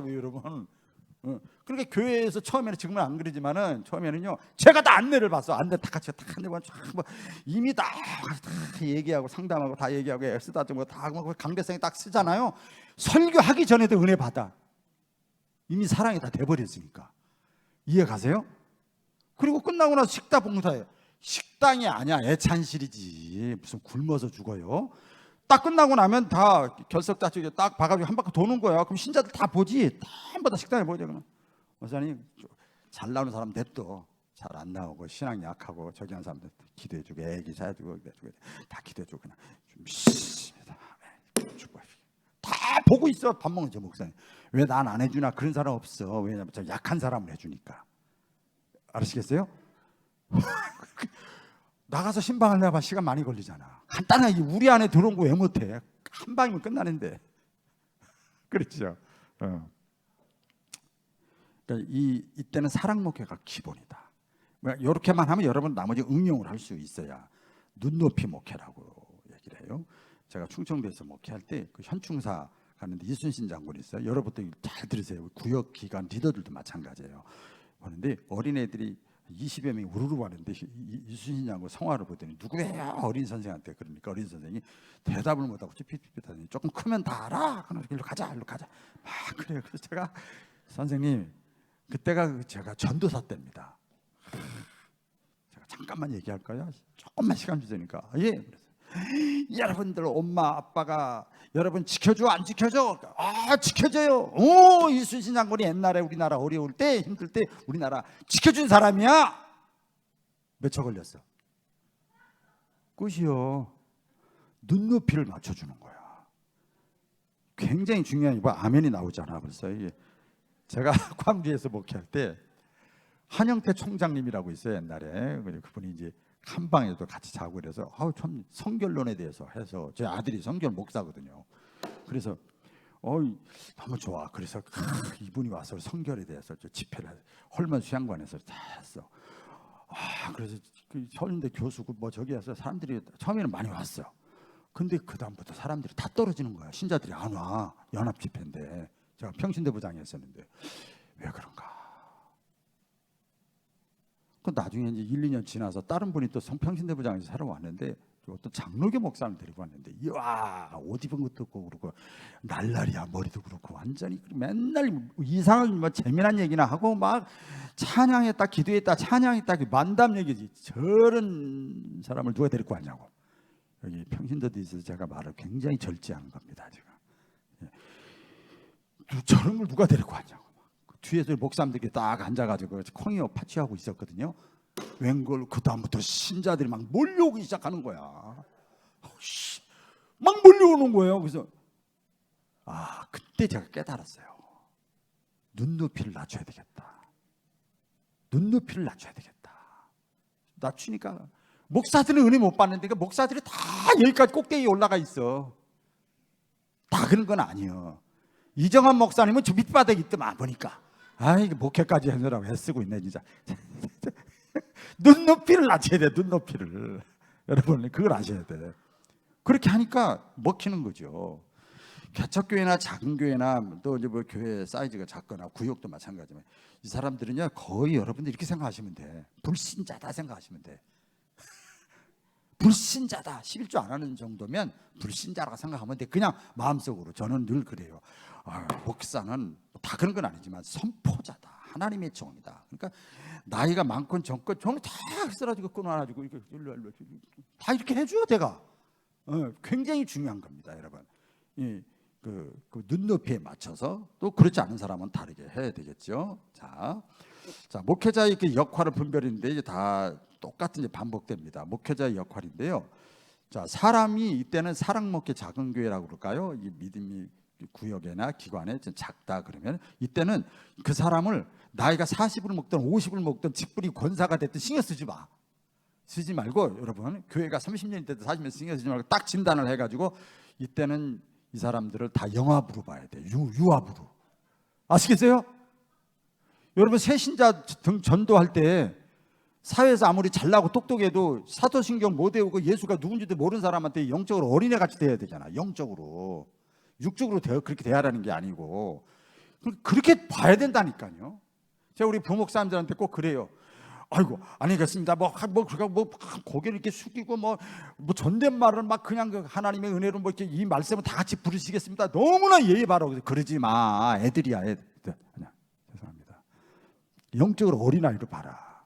여러분. 그러니까 교회에서 처음에는 지금은 안 그러지만은 처음에는요 제가 다 안내를 봤어. 안내 다 같이 다 안내고 뭐 이미 다 얘기하고 상담하고 다 얘기하고 애쓰다 뭐 다 강대성이 딱 쓰잖아요. 설교하기 전에도 은혜 받아. 이미 사랑이 다 돼버렸으니까. 이해 가세요? 그리고 끝나고 나서 식당 봉사해. 식당이 아니야. 애찬실이지. 무슨 굶어서 죽어요. 딱 끝나고 나면 다 결석자 쪽에 딱 봐가지고 한 바퀴 도는 거야. 그럼 신자들 다 보지. 전부 다 식당에 보죠. 그럼 목사님 잘 나오는 사람 냅둬. 잘 안 나오고 신앙 약하고 저기 하는 사람들 기도해주고 애기 사주고 다 기도해주고 그냥 좀 쉽니다. 다 보고 있어. 밥 먹는 저 목사님 왜 난 안 해주나 그런 사람 없어. 왜냐면 저 약한 사람을 해주니까. 알으시겠어요? 나가서 신방하려면 시간 많이 걸리잖아. 간단하게 우리 안에 들어온 거 왜 못해? 한 방이면 끝나는데. 그렇죠. 그러니까 이때는 사랑 목회가 기본이다. 이렇게만 하면 여러분 나머지 응용을 할 수 있어야 눈높이 목회라고 얘기를 해요. 제가 충청도에서 목회할 때 그 현충사 가는데 이순신 장군이 있어요. 여러분들 잘 들으세요. 구역 기관 리더들도 마찬가지예요. 보는데 어린애들이 20여 명이 우르르 와는데 이순신 장군 성화를 보더니 누구예요? 어린 선생한테. 그러니까 어린 선생이 대답을 못하고 삐삐삐하더니 조금 크면 다 알아. 일로 가자. 막 그래요. 그래서 제가 선생님 그때가 제가 전도사 때입니다. 제가 잠깐만 얘기할까요? 조금만 시간 주시니까 예. 그래서 여러분들 엄마 아빠가 여러분 지켜줘 안 지켜줘? 아 지켜줘요. 오 이순신 장군이 옛날에 우리나라 어려울 때 힘들 때 우리나라 지켜준 사람이야. 몇 초 걸렸어? 끝이요. 눈높이를 맞춰주는 거야. 굉장히 중요한 거 아멘이 나오잖아. 벌써 이게 제가 광주에서 목회할 때 한영태 총장님이라고 있어요. 옛날에 그분이 이제 한 방에도 같이 자고 그래서 참 성결론에 대해서 해서 제 아들이 성결 목사거든요. 그래서 너무 좋아. 그래서 이분이 와서 성결에 대해서 집회를 헐먼 수양관에서 다 했어. 그래서 그 서울대 교수고 뭐 저기 해서 사람들이 처음에는 많이 왔어. 근데 그 다음부터 사람들이 다 떨어지는 거야. 신자들이 안 와. 연합 집회인데 제가 평신대 부장이 했었는데 왜 그런가? 그 나중에 이제 1, 2년 지나서 다른 분이 또 성평신대 부장에서 새로 왔는데 어떤 장로교 목사를 데리고 왔는데 이야 옷 입은 것도 그렇고 날라리야 머리도 그렇고 완전히 맨날 이상한 뭐 재미난 얘기나 하고 막 찬양했다 기도했다 찬양했다 만담 얘기지. 저런 사람을 누가 데리고 왔냐고. 여기 평신도도 있어서 제가 말을 굉장히 절제하는 겁니다. 제가 저런 걸 누가 데리고 왔냐고. 뒤에서 목사님들이 딱 앉아가지고 콩이어 파티하고 있었거든요. 웬걸 그 다음부터 신자들이 막 몰려오기 시작하는 거야. 막 몰려오는 거예요. 그래서 그때 제가 깨달았어요. 눈높이를 낮춰야 되겠다. 눈높이를 낮춰야 되겠다. 낮추니까 목사들은 은혜 못 받는데 목사들이 다 여기까지 꼭대기에 올라가 있어. 다 그런 건 아니에요. 이정환 목사님은 저 밑바닥에 있더만 보니까 이게 목회까지 하느라고 애쓰고 있네 진짜. 눈높이를 낮춰야 돼. 눈높이를. 여러분 그걸 아셔야 돼. 그렇게 하니까 먹히는 거죠. 개척교회나 작은 교회나 또 이제 뭐 교회 사이즈가 작거나 구역도 마찬가지지만 이 사람들은요 거의 여러분들 이렇게 생각하시면 돼. 불신자다 생각하시면 돼. 불신자다. 11조 안 하는 정도면 불신자라고 생각하면 돼. 그냥 마음속으로. 저는 늘 그래요. 목사는 다 그런 건 아니지만 선포자다. 하나님의 종이다. 그러니까 나이가 많건 적건 저는 다 쓰러지고 끊어가지고 다 이렇게 해줘요. 제가 굉장히 중요한 겁니다, 여러분. 그 눈높이에 맞춰서 또 그렇지 않은 사람은 다르게 해야 되겠죠. 자 목회자의 그 역할을 분별인데 이제 다 똑같은 이제 반복됩니다. 목회자의 역할인데요. 자 사람이 이때는 사랑 목회 작은 교회라고 그럴까요? 이 믿음이 구역이나 기관에 작다 그러면 이때는 그 사람을 나이가 40을 먹든 50을 먹든 직분이 권사가 됐든 신경 쓰지 마. 쓰지 말고 여러분 교회가 30년이 됐든 40년 신경 쓰지 말고 딱 진단을 해가지고 이때는 이 사람들을 다 영합으로 봐야 돼. 유합으로. 아시겠어요? 여러분 새신자 등 전도할 때 사회에서 아무리 잘나고 똑똑해도 사도신경 못 외우고 예수가 누군지도 모르는 사람한테 영적으로 어린애같이 돼야 되잖아. 영적으로. 육적으로 그렇게 대하라는 게 아니고 그렇게 봐야 된다니까요. 제가 우리 부목사님들한테 꼭 그래요. 아이고 아니겠습니다. 뭐 고개를 이렇게 숙이고 뭐 존댓말을 막 그냥 그 하나님의 은혜로 뭐 이렇게 이 말씀을 다 같이 부르시겠습니다. 너무나 예의 바르고 그러지 마. 애들이야 애들. 죄송합니다. 영적으로 어린아이로 봐라.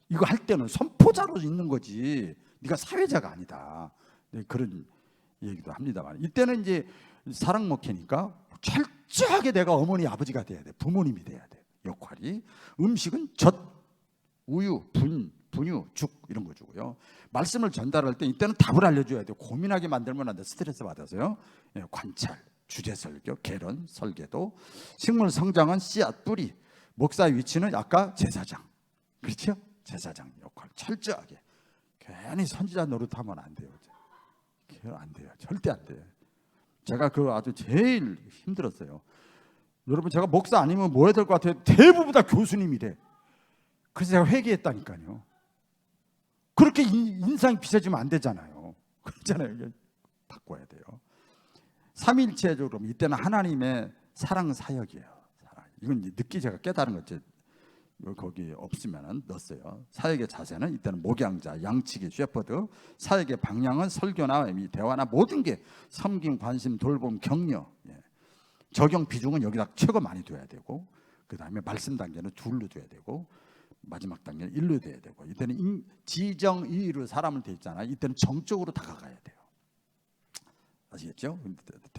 이거 할 때는 선포자로 있는 거지. 네가 사회자가 아니다. 네, 그런 얘기도 합니다만 이때는 이제 사랑 목회니까 철저하게 내가 어머니 아버지가 돼야 돼. 부모님이 돼야 돼. 역할이. 음식은 우유, 분유, 죽 이런 거 주고요. 말씀을 전달할 때 이때는 답을 알려줘야 돼요. 고민하게 만들면 안 돼. 스트레스 받아서요. 예, 관찰, 주제 설교, 개론, 설계도, 식물 성장은 씨앗, 뿌리, 목사의 위치는 아까 제사장, 그렇죠? 제사장 역할 철저하게. 괜히 선지자 노릇하면 안 돼요. 안 돼요. 절대 안 돼요. 제가 그 아주 제일 힘들었어요. 여러분 제가 목사 아니면 뭐 해야 될 것 같아요? 대부분 다 교수님이래. 그래서 제가 회개했다니까요. 그렇게 인상이 비춰지면 안 되잖아요. 그렇잖아요. 이게 바꿔야 돼요. 삼일체적으로 이때는 하나님의 사랑 사역이에요. 이건 늦게 제가 깨달은 거지. 거기 없으면 넣었어요. 사역의 자세는 이때는 목양자, 양치기, 셰퍼드. 사역의 방향은 설교나 대화나 모든 게 섬김, 관심, 돌봄, 격려. 예. 적용 비중은 여기다 최고 많이 둬야 되고, 그 다음에 말씀 단계는 둘로 둬야 되고, 마지막 단계는 일로 돼야 되고, 이때는 지정의로 사람을 돼 있잖아요. 이때는 정적으로 다가가야 돼요. 아시겠죠?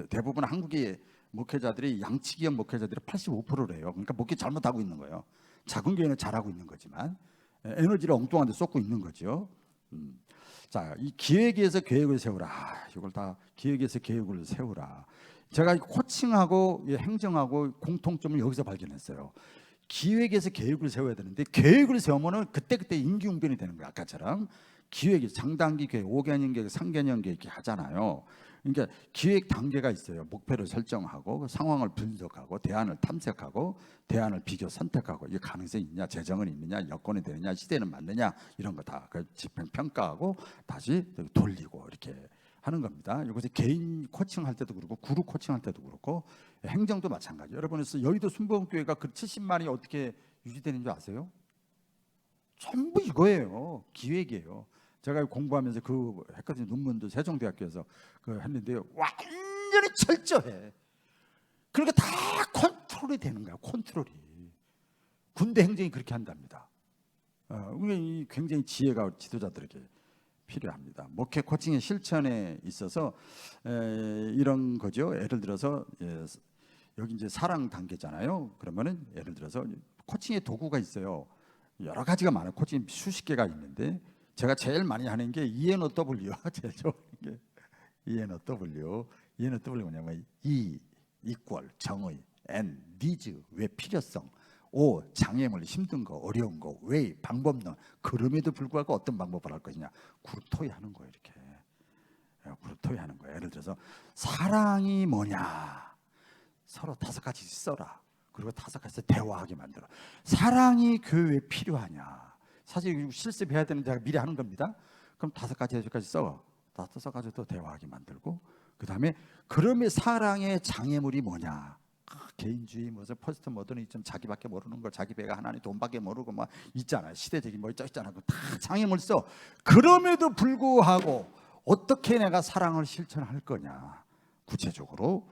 대부분 한국의 목회자들이 양치기형 목회자들이 85%래요. 그러니까 목회 잘못하고 있는 거예요. 작은 교회는 잘하고 있는 거지만 에너지를 엉뚱한 데 쏟고 있는 거죠. 자, 이 기획에서 계획을 세우라. 이걸 다 기획에서 계획을 세우라. 제가 코칭하고 행정하고 공통점을 여기서 발견했어요. 기획에서 계획을 세워야 되는데 계획을 세우면은 그때그때 임기응변이 되는 거예요. 아까처럼 기획이 장단기 계획, 5개년 계획, 3개년 계획 이렇게 하잖아요. 그러니까 기획 단계가 있어요. 목표를 설정하고 상황을 분석하고 대안을 탐색하고 대안을 비교 선택하고 이게 가능성이 있냐, 재정은 있느냐, 여건이 되느냐, 시대는 맞느냐 이런 거 다 집행 평가하고 다시 돌리고 이렇게 하는 겁니다. 이것이 개인 코칭할 때도 그렇고 그룹 코칭할 때도 그렇고 행정도 마찬가지. 여러분에서 여의도 순복음교회가 그 70만이 어떻게 유지되는 줄 아세요? 전부 이거예요. 기획이에요. 제가 공부하면서 그 했거든요. 논문도 세종대학교에서 그 했는데요. 완전히 철저해. 그러니까 다 컨트롤이 되는 거야. 컨트롤이. 군대 행정이 그렇게 한답니다. 이 굉장히 지혜가 지도자들에게 필요합니다. 목회 코칭의 실천에 있어서 이런 거죠. 예를 들어서 여기 이제 사랑 단계잖아요. 그러면은 예를 들어서 코칭의 도구가 있어요. 여러 가지가 많아요. 코칭 수십 개가 있는데 제가 제일 많이 하는 게 ENOW. 제일 좋아하는 게 ENOW. ENOW 뭐냐면 E 이퀄 정의, N 니즈 왜 필요성, O 장애물 힘든 거 어려운 거, 왜 방법론. 그럼에도 불구하고 어떤 방법을 할 것이냐. 그룹 토의하는 거예요. 이렇게 그룹 토의하는 거예요. 예를 들어서 사랑이 뭐냐. 서로 5가지 써라. 그리고 5가지 대화하게 만들어. 사랑이 교회에 필요하냐. 사실 실습해야 되는 제가 미리 하는 겁니다. 그럼 5가지, 6가지 써. 5가지 또 대화하게 만들고, 그 다음에 그럼의 사랑의 장애물이 뭐냐. 개인주의, 무슨 포스트 모더니즘, 자기밖에 모르는 걸, 자기 배가 하나니 돈밖에 모르고 막 있잖아요. 시대적인 뭐 있잖아요. 다 장애물 써. 그럼에도 불구하고 어떻게 내가 사랑을 실천할 거냐. 구체적으로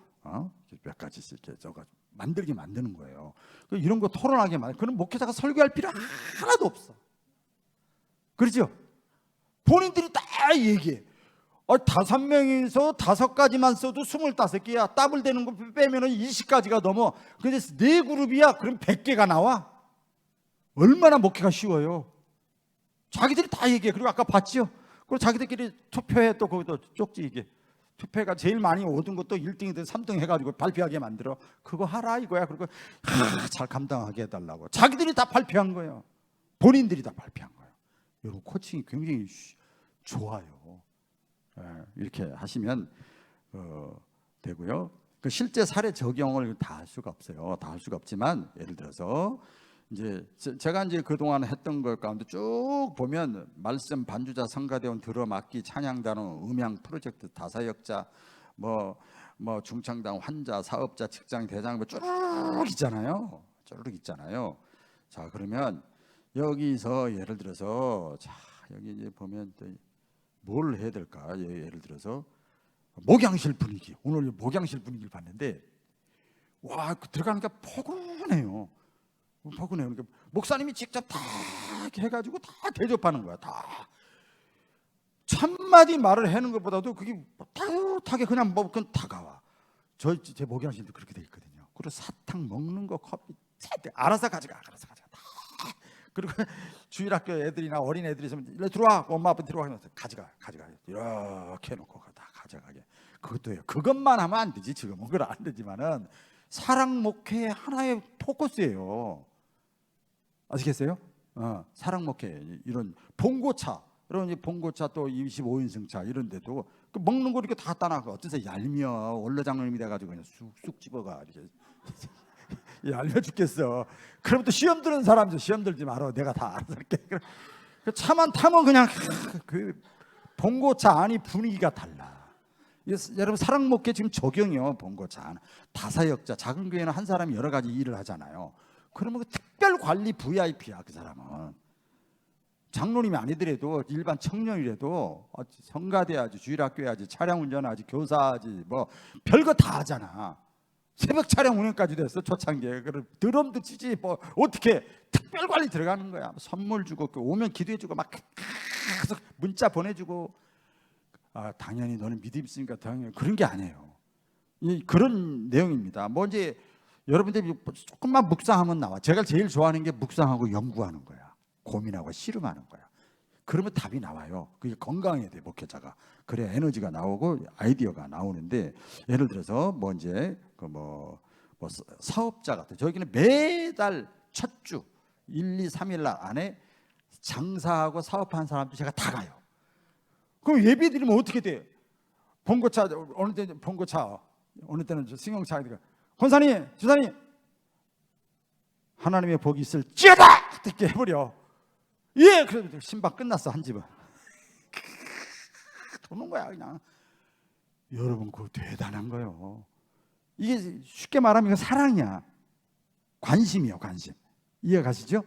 몇 가지 이렇게 저거 만드는 거예요. 이런 거 토론하게 그럼 목회자가 설교할 필요 하나도 없어. 그렇죠? 본인들이 다 얘기해. 5명이서 5가지만 써도 25개야. 더블 되는 거 빼면 20가지가 넘어. 근데 4그룹이야. 그럼 100개가 나와. 얼마나 먹기가 쉬워요. 자기들이 다 얘기해. 그리고 아까 봤죠? 그리고 자기들끼리 투표해. 또 거기도 쪽지 이게. 투표가 제일 많이 얻은 것도 1등이든 3등 해가지고 발표하게 만들어. 그거 하라 이거야. 그리고 잘 감당하게 해달라고. 자기들이 다 발표한 거예요. 본인들이 다 발표한 거예요. 여러분 코칭이 굉장히 좋아요. 이렇게 하시면 되고요. 그 실제 사례 적용을 다 할 수가 없어요. 다 할 수가 없지만 예를 들어서 이제 제가 이제 그동안 했던 것 가운데 쭉 보면 말씀, 반주자, 성가대원, 드럼, 악기, 찬양단원, 음향, 프로젝트, 다사역자, 뭐 중창단, 환자, 사업자, 직장, 대장 쭉 있잖아요. 쭉 있잖아요. 자, 그러면 여기서 예를 들어서 자, 여기 이제 보면 뭘 해야 될까? 예를 들어서 목양실 분위기. 오늘 목양실 분위기를 봤는데 와, 들어가니까 포근해요. 포근해요. 그러니까 목사님이 직접 다 이렇게 해가지고 다 대접하는 거야. 다 1000마디 말을 하는 것보다도 그게 따뜻하게 그냥 그냥 다가와. 제 목양실도 그렇게 돼 있거든요. 그리고 사탕 먹는 거, 커피 알아서 가져가. 다 그리고 주일학교 애들이나 어린 애들이 있으면 일로 들어와, 엄마 아빠 들어와 하면서 가져가 이렇게 해놓고 다 가져가게. 그것도요. 그것만 하면 안 되지. 지금은 그건 안 되지만은 사랑 목회의 하나의 포커스예요. 아시겠어요? 사랑 목회 이런 봉고차, 이런 봉고차 또 25인승차 이런 데도 그 먹는 거 이렇게 다 따나고 어쩌서 얄미워 원로 장로님이 돼가지고 그냥 쑥쑥 집어가 이렇게 얄미워 죽겠어. 그럼 또 시험 드는 사람들 시험 들지 말어. 내가 다 알아서 할게. 그 차만 타면 그냥 그 봉고차 안이 분위기가 달라. 여러분 사랑 목회 지금 적용이요. 봉고차 다사역자 작은 교회는 한 사람이 여러 가지 일을 하잖아요. 그러면 그 특별 관리 VIP야. 그 사람은 장로님이 아니더라도 일반 청년이라도 성가대야지, 주일학교야지, 차량 운전하지, 교사하지, 뭐 별거 다 하잖아. 새벽 차량 운행까지 됐어. 초창기에. 그럼 드럼도 치지 뭐 어떻게 특별 관리 들어가는 거야. 선물 주고 오면 기도해주고 막 계속 문자 보내주고. 당연히 너는 믿음 있으니까 당연히 그런 게 아니에요. 그런 내용입니다. 뭐 이제 여러분들이 조금만 묵상하면 나와. 제가 제일 좋아하는 게 묵상하고 연구하는 거야. 고민하고 씨름하는 거야. 그러면 답이 나와요. 그게 건강해야 돼, 목회자가. 그래야 에너지가 나오고 아이디어가 나오는데, 예를 들어서 뭐 이제 뭐 사업자 같은, 저기는 매달 첫 주 1, 2, 3일 날 안에 장사하고 사업하는 사람들 제가 다 가요. 그럼 예배 드리면 어떻게 돼? 봉고차 어느 때 봉고차 어느 때는 승용차 권사님, 주사님 하나님의 복이 있을지어다 이렇게 해버려. 예, 그래도 신방 끝났어. 한 집은 도는 거야 그냥. 여러분 그거 대단한 거예요. 이게 쉽게 말하면 이거 사랑이야. 관심이요, 관심. 이해 가시죠?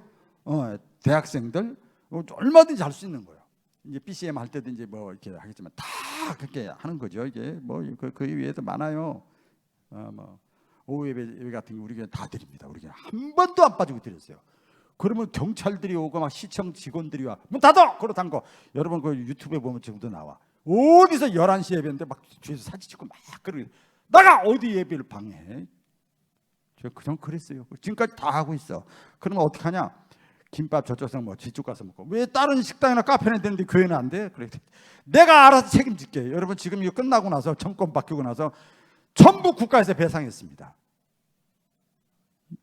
대학생들 얼마든지 할 수 있는 거예요. 이제 BCM 할 때도 이제 뭐 이렇게 하겠지만 다 그렇게 하는 거죠. 이게 뭐 그 위에도 많아요. 뭐 오후 예배 같은 거 우리 교회 다 드립니다. 우리 교회 한 번도 안 빠지고 드렸어요. 그러면 경찰들이 오고 막 시청 직원들이 와. 문 닫아! 그러고 단 거. 여러분 그 유튜브에 보면 지금도 나와. 어디서 11시 예배인데 막 뒤에서 사진 찍고 막 그러고 나가! 어디 예배를 방해해? 저 그냥 그랬어요. 지금까지 다 하고 있어. 그러면 어떡하냐? 김밥 저쪽에서 뭐 뒤쪽 가서 먹고, 왜 다른 식당이나 카페는 되는데 교회는 안 돼? 그래. 내가 알아서 책임질게. 여러분 지금 이거 끝나고 나서 정권 바뀌고 나서 전부 국가에서 배상했습니다.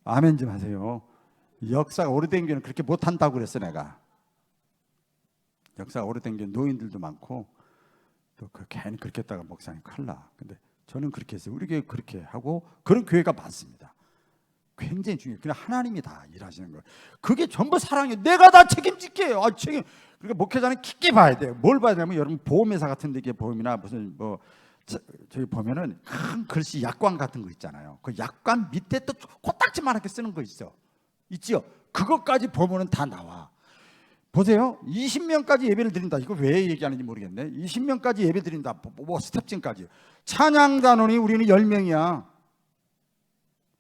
아멘 좀 하세요. 역사가 오래된 교회는 그렇게 못한다고 그랬어. 내가 역사가 오래된 교회 노인들도 많고 또 괜히 그렇게 했다가 목사님 큰일 나. 근데 저는 그렇게 했어요. 우리 교회 그렇게 하고 그런 교회가 많습니다. 굉장히 중요해요. 그냥 하나님이 다 일하시는 거예요. 그게 전부 사랑이에요. 내가 다 책임질게요. 책임. 그러니까 목회자는 깊게 봐야 돼요. 뭘 봐야 되냐면 여러분 보험회사 같은 데 보험이나 무슨 뭐 저기 보면은 큰 글씨 약관 같은 거 있잖아요. 그 약관 밑에 또 코딱지만하게 쓰는 거 있지요. 그것까지 보면은 다 나와. 보세요. 20명까지 예배를 드린다. 이거 왜 얘기하는지 모르겠네. 20명까지 예배 드린다. 뭐 스텝진까지. 찬양단원이 우리는 10명이야.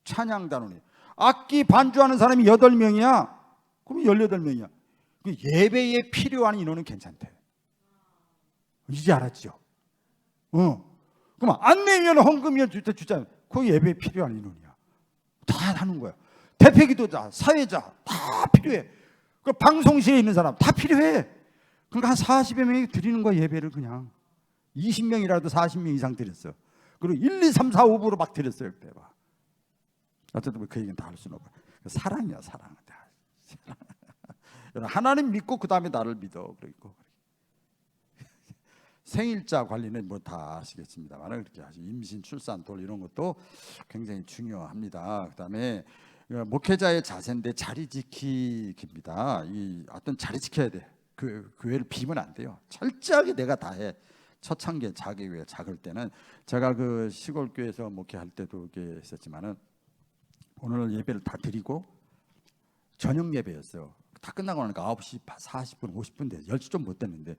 찬양단원이. 악기 반주하는 사람이 8명이야. 그럼 18명이야. 예배에 필요한 인원은 괜찮대. 이제 알았죠? 그럼 안 내면 헌금이면 주자. 그 예배에 필요한 인원이야. 다 하는 거야. 대표기도자, 사회자 다 필요해. 그 방송실에 있는 사람 다 필요해. 그러니까 한 40여 명이 드리는 거야. 예배를 그냥 20명이라도 40명 이상 드렸어. 그리고 1, 2, 3, 4, 5부로 막 드렸어요. 그때 봐. 어쨌든 그 얘기는 다 할 수는 없고 사랑이야, 사랑. 하나님 믿고 그 다음에 나를 믿어. 그리고 생일자 관리는 뭐 다 아시겠습니다만 그렇게 하지. 임신, 출산, 돌 이런 것도 굉장히 중요합니다. 그 다음에 목회자의 자세인데 자리 지키기입니다. 이 어떤 자리 지켜야 돼. 그 교회를 비면 안 돼요. 철저하게 내가 다 해. 초창기에 자기 교회 작을 때는 제가 그 시골 교회에서 목회할 때도 이게 있었지만은 오늘 예배를 다 드리고 저녁 예배였어요. 다 끝나고 나니까 9시 40분, 50분 돼서 10시 좀 못 됐는데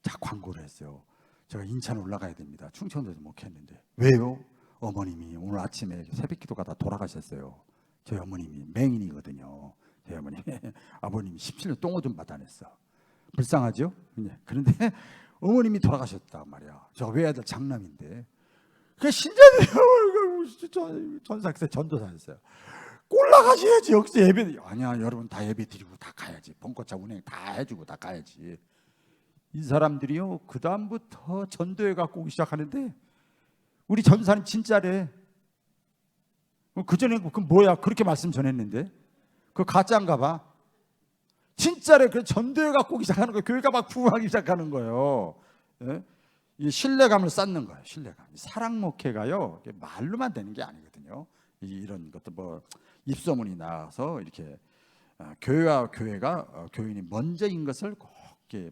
자 광고를 했어요. 제가 인천 올라가야 됩니다. 충청도에서 목회했는데 왜요? 어머님이 오늘 아침에 새벽기도 가다 돌아가셨어요. 저희 어머님이 맹인이거든요. 저희 어머님이 아버님이 17년 똥오줌 받아냈어. 불쌍하죠? 그런데 어머님이 돌아가셨단 말이야. 저 외아들 장남인데 그 신자들이 전사학생 전도사였어요. 올라가셔야지. 여기서 예배 아니야. 여러분 다 예배 드리고 다 가야지. 봉고차 운행 다 해주고 다 가야지. 이 사람들이요 그 다음부터 전도회 갖고 오기 시작하는데 우리 전사님 진짜래. 그 전에 그 뭐야 그렇게 말씀 전했는데 그 가짜인가 봐. 진짜래. 그 전도회 갖고 오기 시작하는 거예요. 교회가 막 부흥하기 시작하는 거예요. 예? 이 신뢰감을 쌓는 거예요. 신뢰감. 사랑 목회가요 말로만 되는 게 아니거든요. 이런 것도 뭐 입소문이 나와서 이렇게 교회와 교회가 교인이 먼저인 것을 꼭 이렇게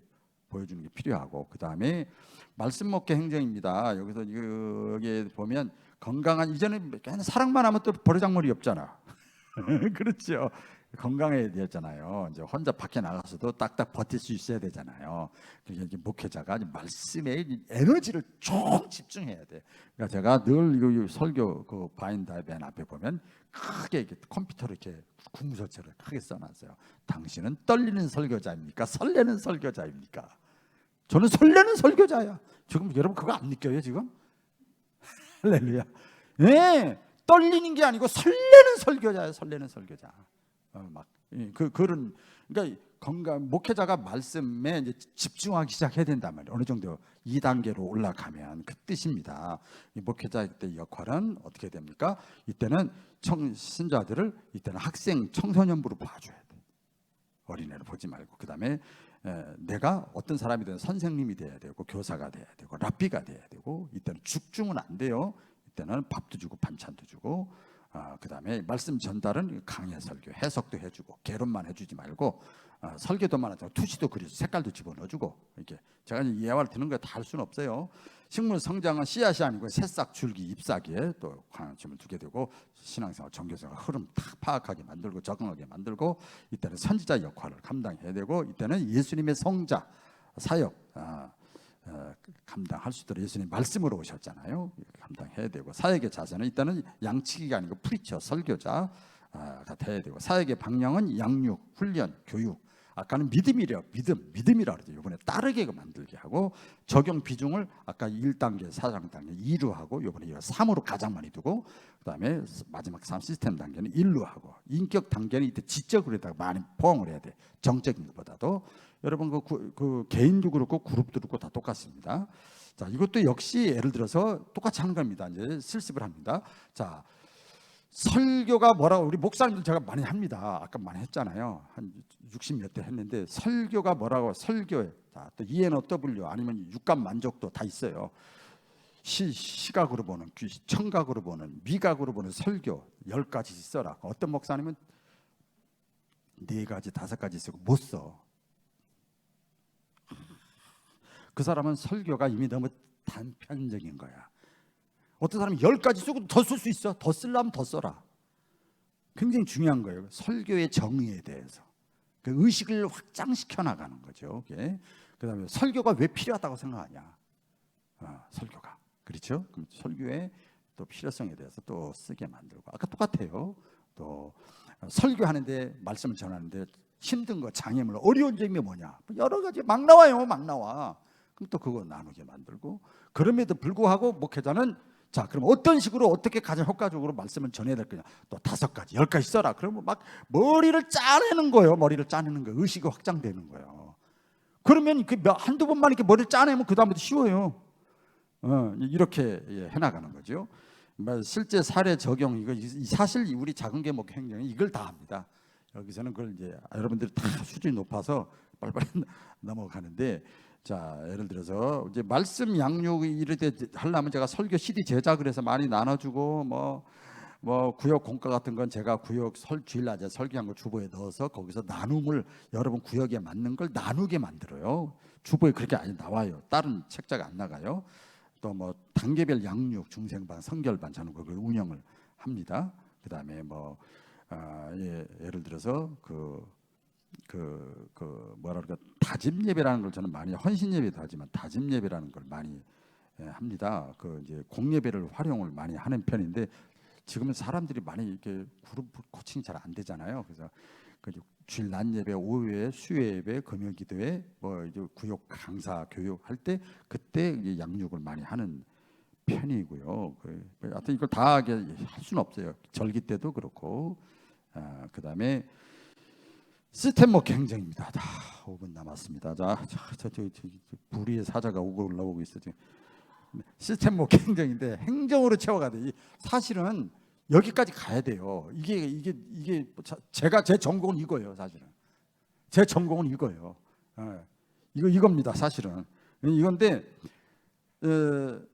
보여주는 게 필요하고 그 다음에 말씀 목회 행정입니다. 여기서 여기 보면 건강한 이제는 사랑만 하면 또 버르장머리 없잖아. 그렇죠. 건강해야 되잖아요. 이제 혼자 밖에 나가서도 딱딱 버틸 수 있어야 되잖아요. 그러니까 목회자가 말씀에 에너지를 좀 집중해야 돼. 그러니까 제가 늘 설교 그 바인다의 맨 앞에 보면 크게 이렇게 컴퓨터로 이렇게 구문서처럼 크게 써놨어요. 당신은 떨리는 설교자입니까? 설레는 설교자입니까? 저는 설레는 설교자야. 지금 여러분 그거 안 느껴요 지금? 할렐루야. 네, 떨리는 게 아니고 설레는 설교자예요. 설레는 설교자. 그런 그러니까 건강 목회자가 말씀에 이제 집중하기 시작해야 된단 말이에요. 어느 정도 2단계로 올라가면 그 뜻입니다. 이 목회자 때 역할은 어떻게 됩니까? 이때는 신자들을 이때는 학생 청소년부로 봐줘야 돼. 어린애를 보지 말고 그 다음에 내가 어떤 사람이든 선생님이 돼야 되고 교사가 돼야 되고 랍비가 돼야 되고 이때는 죽중은 안 돼요. 이때는 밥도 주고 반찬도 주고 그 다음에 말씀 전달은 강해 설교 해석도 해주고 개론만 해주지 말고 설교도만 하고 투시도 그리고 색깔도 집어넣어주고 이렇게 제가 이제 예화를 드는 거 다 할 수는 없어요. 식물 성장은 씨앗이 아니고 새싹 줄기 잎사귀에 또 관심을 두게 되고 신앙생활 정교생활 흐름 다 파악하게 만들고 적응하게 만들고 이때는 선지자 역할을 감당해야 되고 이때는 예수님의 성자 사역 감당할 수 있도록 예수님 말씀으로 오셨잖아요. 감당해야 되고 사역의 자세는 일단은 양치기가 아니고 프리처 설교자가 돼야 되고 사역의 방향은 양육, 훈련, 교육. 아까는 믿음이라 그러죠. 이번에 따르게 만들게 하고 적용 비중을 아까 1단계, 4단계 2로 하고 이번에 3으로 가장 많이 두고 그다음에 마지막 3 시스템 단계는 1로 하고 인격 단계는 이때 지적으로 에다가 많이 포함을 해야 돼. 정적인 것보다도 여러분 그 개인도 그렇고 그룹도 그렇고 다 똑같습니다. 자, 이것도 역시 예를 들어서 똑같이 하는 겁니다. 이제 실습을 합니다. 자, 설교가 뭐라고 우리 목사님들 제가 많이 합니다. 아까 많이 했잖아요. 한 60몇 대 했는데 설교가 뭐라고 설교에 또 ENOW 아니면 육감 만족도 다 있어요. 시각으로 보는 청각으로 보는 미각으로 보는 설교 10가지 써라. 어떤 목사님은 4가지 5가지 쓰고 못 써. 그 사람은 설교가 이미 너무 단편적인 거야. 어떤 사람은 10가지 쓰고 더 쓸 수 있어. 더 쓰려면 더 써라. 굉장히 중요한 거예요. 설교의 정의에 대해서 그 의식을 확장시켜 나가는 거죠. 그다음에 설교가 왜 필요하다고 생각하냐? 설교가 그렇죠? 그럼 설교의 또 필요성에 대해서 또 쓰게 만들고 아까 똑같아요. 또 설교하는데 말씀을 전하는데 힘든 거 장애물 어려운 점이 뭐냐? 여러 가지 막 나와요. 막 나와. 그럼 또 그거 나누게 만들고 그럼에도 불구하고 목회자는 자, 그럼 어떤 식으로 어떻게 가장 효과적으로 말씀을 전해야 될 거냐? 또 5가지, 10가지 써라. 그러면 막 머리를 짜내는 거예요. 머리를 짜내는 거예요. 의식이 확장되는 거예요. 그러면 그 한두 번만 이렇게 머리를 짜내면 그 다음부터 쉬워요. 이렇게 해나가는 거죠. 실제 사례 적용 이거 사실 우리 작은 개 목회 행정이 이걸 다 합니다. 여기서는 그걸 이제 여러분들이 다 수준이 높아서 빨리빨리 넘어가는데. 자, 예를 들어서 이제 말씀 양육 이럴 때 하려면 제가 설교 CD 제작을 해서 많이 나눠주고 뭐 구역 공과 같은 건 제가 구역 주일낮에 설교한 거 주보에 넣어서 거기서 나눔을 여러분 구역에 맞는 걸 나누게 만들어요. 주보에 그렇게 안 나와요. 다른 책자가 안 나가요. 또 뭐 단계별 양육, 중생반, 성결반 저는 그걸 운영을 합니다. 그다음에 예를 들어서 뭐라 그럴까 다짐 예배라는 걸 저는 많이 헌신 예배도 하지만 다짐 예배라는 걸 많이 합니다. 그 이제 공예배를 활용을 많이 하는 편인데 지금은 사람들이 많이 이렇게 그룹 코칭이 잘 안 되잖아요. 그래서 그 주일 낮 예배, 오후 예배, 수요 예배, 금요 기도회, 뭐 이제 구역 강사 교육 할 때 그때 이제 양육을 많이 하는 편이고요. 하여튼 이걸 다 할 수는 없어요. 절기 때도 그렇고 그다음에 시스템 목표 행정입니다. 5분 남았습니다. 저 불의의 사자가 올라오고 있어 지금. 시스템 목표 행정인데 행정으로 채워가야 돼. 사실은 여기까지 가야 돼요. 이게 제가 제 전공은 이거예요. 사실은 제 전공은 이거예요. 이겁니다. 사실은 이건데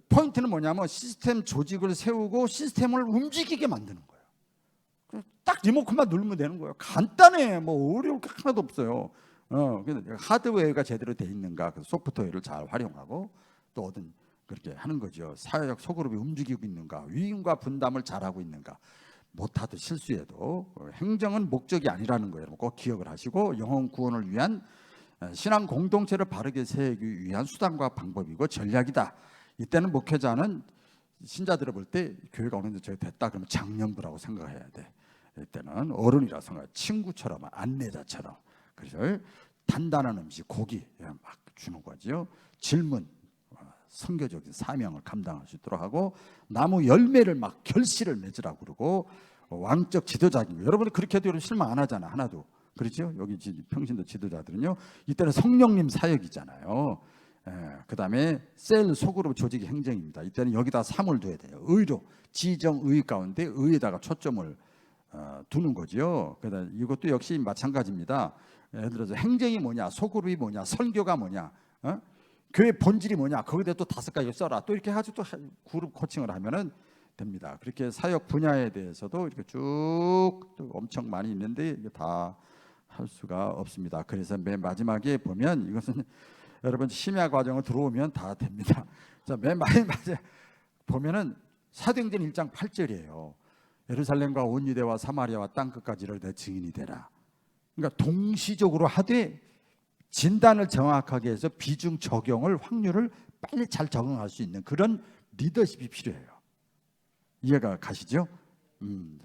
포인트는 뭐냐면 시스템 조직을 세우고 시스템을 움직이게 만드는 거예요. 딱 리모컨만 누르면 되는 거예요. 간단해. 뭐 어려울 게 하나도 없어요. 하드웨어가 제대로 돼 있는가, 그 소프트웨어를 잘 활용하고 또 어떤 그렇게 하는 거죠. 사회적 소그룹이 움직이고 있는가, 위임과 분담을 잘하고 있는가. 못하듯 실수해도 행정은 목적이 아니라는 거예요. 꼭 기억을 하시고 영혼 구원을 위한 신앙 공동체를 바르게 세우기 위한 수단과 방법이고 전략이다. 이때는 목회자는 신자들을 볼 때 교회가 어느 정도 됐다 그러면 장년부라고 생각해야 돼. 이때는 어른이라고 생각해. 친구처럼 안내자처럼. 그래서 단단한 음식, 고기 막 주는 거죠. 질문, 선교적인 사명을 감당할 수 있도록 하고 나무 열매를 막 결실을 맺으라고 그러고 왕적 지도자입니다. 여러분이 그렇게 해도 실망 안 하잖아. 하나도. 그렇죠? 여기 평신도 지도자들은요. 이때는 성령님 사역이잖아요. 그다음에 셀 소그룹 조직 행정입니다. 이때는 여기다 3을 둬야 돼요. 의로 지정의 가운데 의에다가 초점을 두는 거죠. 그다음 이것도 역시 마찬가지입니다. 예를 들어서 행정이 뭐냐, 소그룹이 뭐냐, 선교가 뭐냐, 교회 본질이 뭐냐, 거기다 또 5가지 써라. 또 이렇게 해가지고 또 그룹 코칭을 하면은 됩니다. 그렇게 사역 분야에 대해서도 이렇게 쭉 엄청 많이 있는데 이게 다 할 수가 없습니다. 그래서 맨 마지막에 보면 이것은 여러분 심야 과정을 들어오면 다 됩니다. 자, 맨 마지막에 보면은 사도행전 1장 8절이에요. 예루살렘과 온 유대와 사마리아와 땅 끝까지를 내 증인이 되라. 그러니까 동시적으로 하되 진단을 정확하게 해서 비중 적용을 확률을 빨리 잘 적응할 수 있는 그런 리더십이 필요해요. 이해가 가시죠?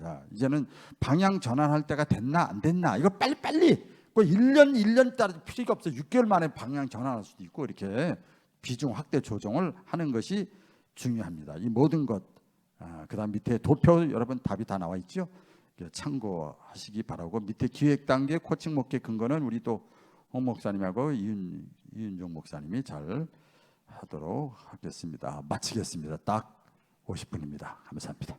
자, 이제는 방향 전환할 때가 됐나 안 됐나 이거 빨리 뭐 1년 따라 필요가 없어요. 6개월 만에 방향 전환할 수도 있고 이렇게 비중 확대 조정을 하는 것이 중요합니다. 이 모든 것 그다음 밑에 도표 여러분 답이 다 나와 있죠? 참고하시기 바라고 밑에 기획 단계 코칭 목회 근거는 우리 또 홍 목사님하고 이윤종 목사님이 잘 하도록 하겠습니다. 마치겠습니다. 딱 50분입니다. 감사합니다.